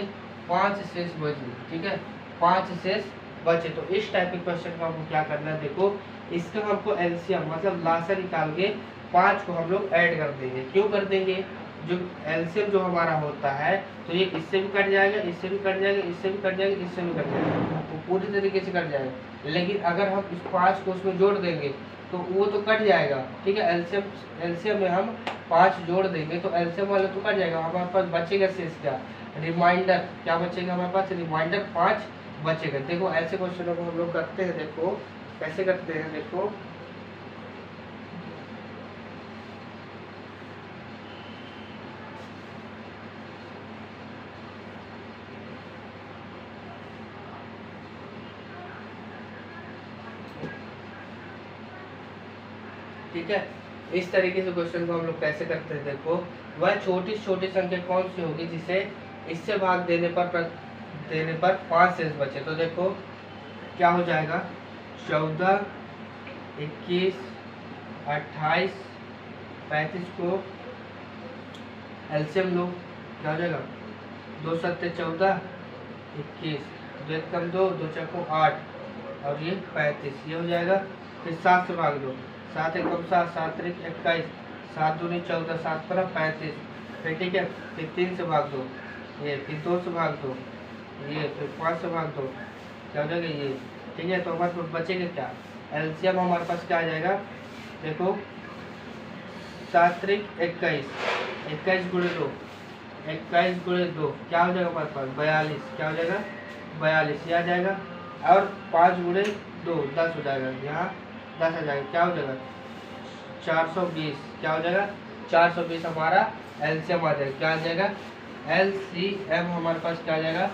5 शेष बचे, ठीक है, 5 शेष बचे। तो इस टाइप के क्वेश्चन का हमको क्या करना है, देखो इसका हमको एलसीएम मतलब लासा निकाल के 5 को हम लोग ऐड कर देंगे। क्यों कर देंगे, जो एलसीएम जो हमारा होता है तो ये इससे भी कट जाएगा, इससे भी कट जाएगा, इससे भी कट जाएगा, इससे भी कट जाएगा, तो पूरी तरीके से कट जाएगा। लेकिन अगर हम इस 5 को उसमें जोड़ देंगे तो वो तो कट जाएगा, ठीक है, एलसीएम में हम 5 जोड़ देंगे तो एलसीएम वाला तो कट जाएगा, हमारे पास बचेगा शेष क्या, रिमाइंडर, क्या बचेगा हमारे पास, रिमाइंडर 5 बचेगा। देखो ऐसे क्वेश्चनों को हम लोग करते हैं, देखो कैसे करते हैं, देखो ठीक है, इस तरीके से क्वेश्चन को हम लोग कैसे करते हैं, देखो वह छोटी छोटी संख्या कौन सी होगी जिसे इससे भाग देने पर 5 शेष बचे। तो देखो क्या हो जाएगा, 14, 21, 28, 35 को एलसीएम लो, क्या हो जाएगा, 2 सत्ते 14, 21, 2 कम 2, 2 चौको 8 और ये 35 ये हो जाएगा। फिर 7 से भाग दो, 7 एकम 7, 7 त्रिक 21, 7 दूनी 14, 7 पर 35, फिर ठीक है, फिर 3 से भाग दो ये, फिर 2 से भाग दो ये, फिर 5 से भाग दो, क्या हो जाएगा ये, ठीक है। तो हमारे पास बचेगा क्या, एलसीएम हमारे पास क्या आ जाएगा, देखो 7 त्रिक 21, 21 गुणे 2, 21 गुणे 2 क्या हो जाएगा हमारे पास 42, क्या हो जाएगा 42 ये आ जाएगा, और 5 गुणे 2 10 हो जाएगा, यहाँ 10 आ जाएगा, क्या हो जाएगा 420, क्या हो जाएगा 420 हमारा एलसीएम आ जाएगा, क्या आ जाएगा एलसीएम हमारे पास क्या आ जाएगा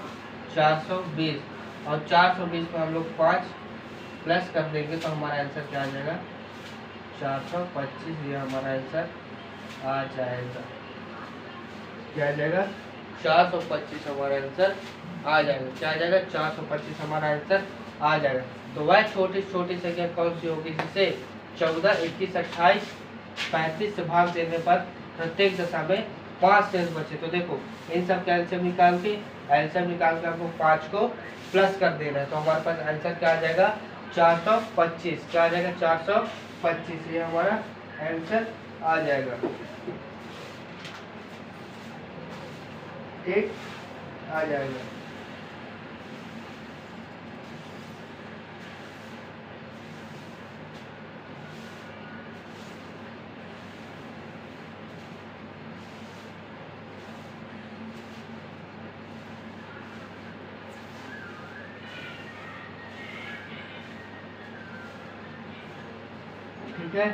420, और 420 में हम लोग 5 प्लस कर देंगे तो हमारा आंसर क्या आ जाएगा 425, ये हमारा आंसर आ जाएगा, क्या आ जाएगा 425 हमारा आंसर आ जाएगा, क्या आ जाएगा 425 हमारा आंसर आ जाएगा। तो वह छोटी छोटी संख्या कौन सी होगी जिसे 14, 21, 28, 35 से भाग देने पर प्रत्येक दशा में 5 शेष बचे। तो देखो इन सब का एलसीएम निकाल के आपको 5 को प्लस कर देना है, तो हमारे पास आंसर क्या आ जाएगा 425, क्या आ जाएगा 425, ये हमारा आंसर आ जाएगा, ठीक आ जाएगा। ठीक है,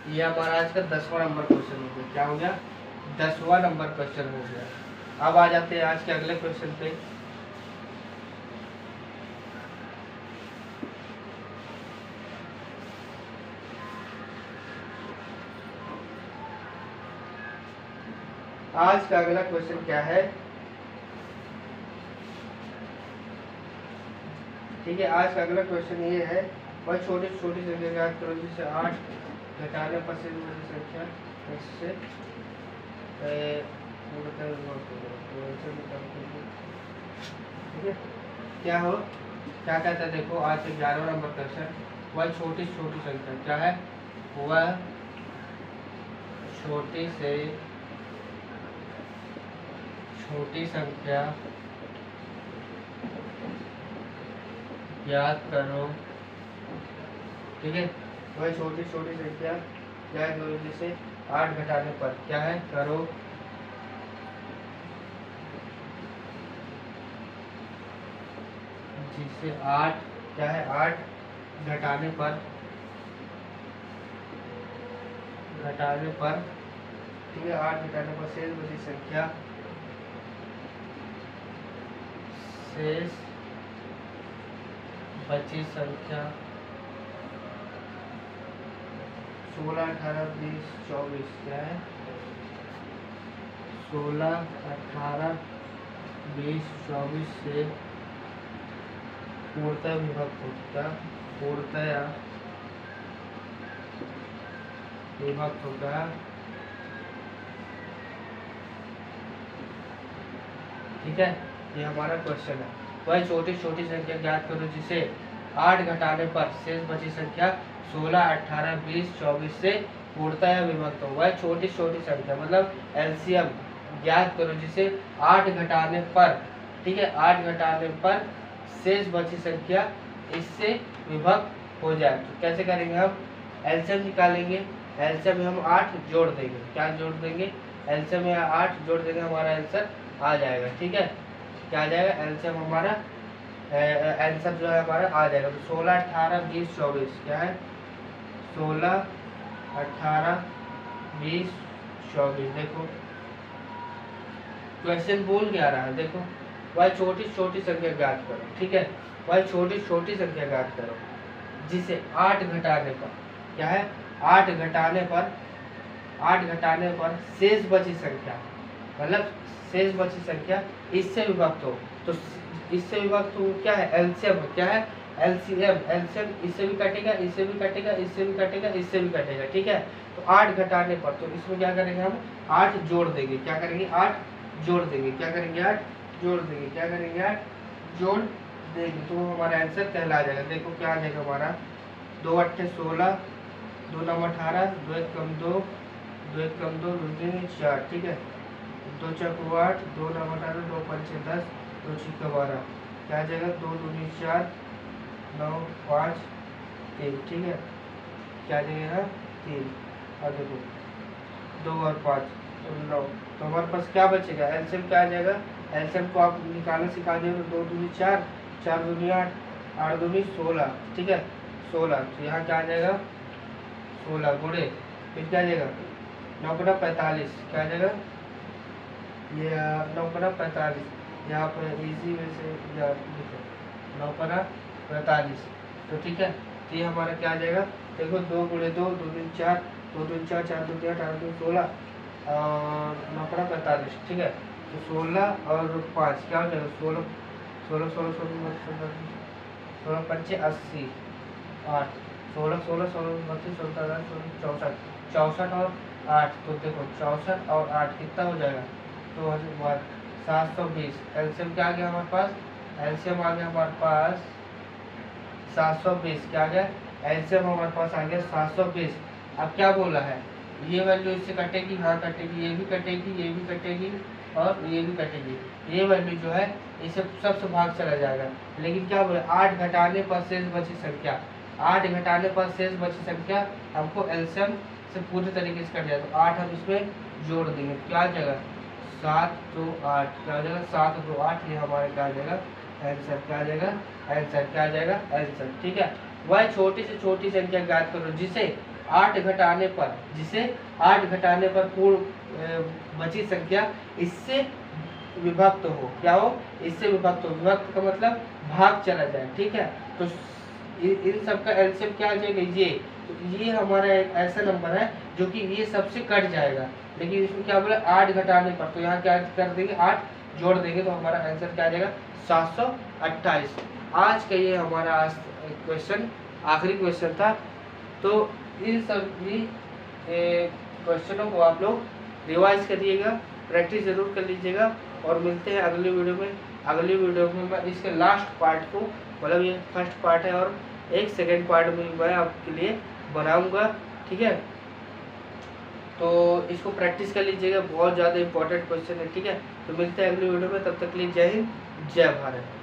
ये हमारा आज का 10वां नंबर क्वेश्चन हो गया। क्या हो गया? 10वां नंबर क्वेश्चन हो गया। अब आ जाते हैं आज के अगले क्वेश्चन पे। आज का अगला क्वेश्चन क्या है? ठीक है, आज का अगला क्वेश्चन ये है, वह छोटी छोटी संख्या ज्ञात करो जिससे 8 घटाने पर से बड़ी संख्या इससे ठीक है, क्या हो क्या कहता है? देखो आज से 11वां नंबर क्वेश्चन, वह छोटी छोटी संख्या क्या है? वह छोटी से छोटी संख्या याद करो। ठीक है, वह छोटी छोटी संख्या याद करो जिसे 8 घटाने पर क्या है करो, जिसे 8 क्या है 8 घटाने पर ठीक है 8 घटाने पर शेष बची संख्या 16, 18, 20, 24 क्या है 16, 18, 20, 24 से पूर्णतः विभक्त होगा। पूर्णतः विभक्त होगा। ठीक है, ये हमारा क्वेश्चन है। वह छोटी छोटी संख्या ज्ञात करो जिसे 8 घटाने पर शेष बची संख्या 16, 18, 20, 24 से पूर्णतः विभक्त हो। वह छोटी छोटी संख्या मतलब एलसीएम ज्ञात करो जिसे 8 घटाने पर ठीक है 8 घटाने पर शेष बची संख्या इससे विभक्त हो जाए। तो कैसे करेंगे हम? एलसीएम निकालेंगे। एलसीएम में हम 8 जोड़ देंगे। क्या जोड़ देंगे? एलसीएम में 8 जोड़ देंगे, हमारा आंसर आ जाएगा। ठीक है, क्या आ जाएगा? एलसीएम हमारा आंसर जो है हमारा आ जाएगा। तो 16, 18, 20, 24 क्या है 16, 18, 20, 24। देखो क्वेश्चन बोल क्या रहा है? देखो वह छोटी छोटी संख्या ज्ञात करो। ठीक है, वह छोटी छोटी संख्या ज्ञात करो जिसे 8 घटाने पर क्या है 8 घटाने पर शेष बची संख्या मतलब शेष बची संख्या इससे विभक्त हो। तो इससे विभक्त हो क्या है? एलसीएम क्या है? एलसीएम इससे भी कटेगा, इससे भी कटेगा, इससे भी कटेगा, इससे भी कटेगा। ठीक है, तो 8 घटाने पर तो इसमें क्या करेंगे हम 8 जोड़ देंगे। क्या करेंगे? 8 जोड़ देंगे। क्या करेंगे? 8 जोड़ देंगे। क्या करेंगे? 8 जोड़ देंगे। तो हमारा आंसर कहला जाएगा। देखो क्या आ जाएगा हमारा 2 8 16, 2 9 18, 2 1 कम 2, 2 1 कम 2, 2 3 4। ठीक है, 2 4 8, 2 9 18, 2 5 10, 2 6 12। क्या आ जाएगा? 2 2 4, 9 5 3। ठीक है, क्या आ जाएगा? 3। और देखो 2 और 5 तो 9। तो हमारे पास क्या बचेगा? एलसीएम क्या आ जाएगा? एलसीएम को आप निकालना सिखा दिए तो 2 दूनी 4, 4 दूनी 8, 8 दूनी 16। ठीक है, 16। तो यहाँ क्या आ जाएगा? 16 गुणे फिर क्या आ जाएगा? 9 गुना 45। क्या आ जाएगा? ये 9 गुना 45। यहाँ पर इजी में से लिखो 9 गुना 45। तो ठीक है, तो ये हमारा क्या आ जाएगा? देखो 2 गुणे 2, 2 दूनी 4, 2 दूनी 4, 4 दूनी 8, 8 दूनी 16 और 9 गुना 45। ठीक है, तो 16 और 5 क्या हो जाएगा? 16 16 16 16 16 पंचे 80, 8 16 16 16 32 16 64 64 और 8। तो देखो 64 और 8 कितना हो जाएगा? तो 720। एलसीएम क्या आ गया हमारे पास? एलसीएम आ गया हमारे पास 720। क्या आ गया? एलसीएम हमारे पास आ गया 720। अब क्या बोला है? ये वैल्यू इससे कटेगी, हाँ कटेगी, ये भी कटेगी, ये भी कटेगी और ये भी कटेगी। ये वैल्यू जो है इसे सबसे भाग चला जाएगा। लेकिन क्या बोले? 8 घटाने पर शेष बची संख्या 8 घटाने पर शेष बची संख्या हमको एलसीएम से पूरी तरीके से कट जाएगा। तो 8 हम इसमें जोड़ देंगे। क्या आ जाएगा? 7 2 8। क्या आ जाएगा? 7 2 8। ये हमारे क्या आ जाएगा? आंसर। क्या आ जाएगा? आंसर। क्या आ जाएगा? आंसर। ठीक है, वह छोटी से छोटी संख्या ज्ञात करो जिसे 8 घटाने पर, जिसे 8 घटाने पर पूर्ण बची संख्या इससे विभक्त हो, क्या हो, इससे विभक्त हो। विभक्त का मतलब भाग चला जाए, ठीक है। तो इन सब का एलसीएम क्या आ जाएगा, ये। तो ये हमारा एक ऐसा नंबर है जो कि ये सबसे कट जाएगा, लेकिन इसमें क्या बोला 8 घटाने पर, तो यहाँ क्या कर देंगे 8 जोड़ देंगे, तो हमारा आंसर क्या आ जाएगा 728। आज का ये हमारा क्वेश्चन आखिरी क्वेश्चन था। तो इन सभी क्वेश्चनों को आप लोग रिवाइज करिएगा, प्रैक्टिस जरूर कर लीजिएगा, और मिलते हैं अगली वीडियो में। अगली वीडियो में मैं इसके लास्ट पार्ट को, मतलब ये फर्स्ट पार्ट है और एक सेकेंड पार्ट में मैं आपके लिए बनाऊंगा, ठीक है। तो इसको प्रैक्टिस कर लीजिएगा, बहुत ज़्यादा इंपॉर्टेंट क्वेश्चन है, ठीक है। तो मिलते हैं अगली वीडियो में, तब तक के लिए जय हिंद, जय भारत।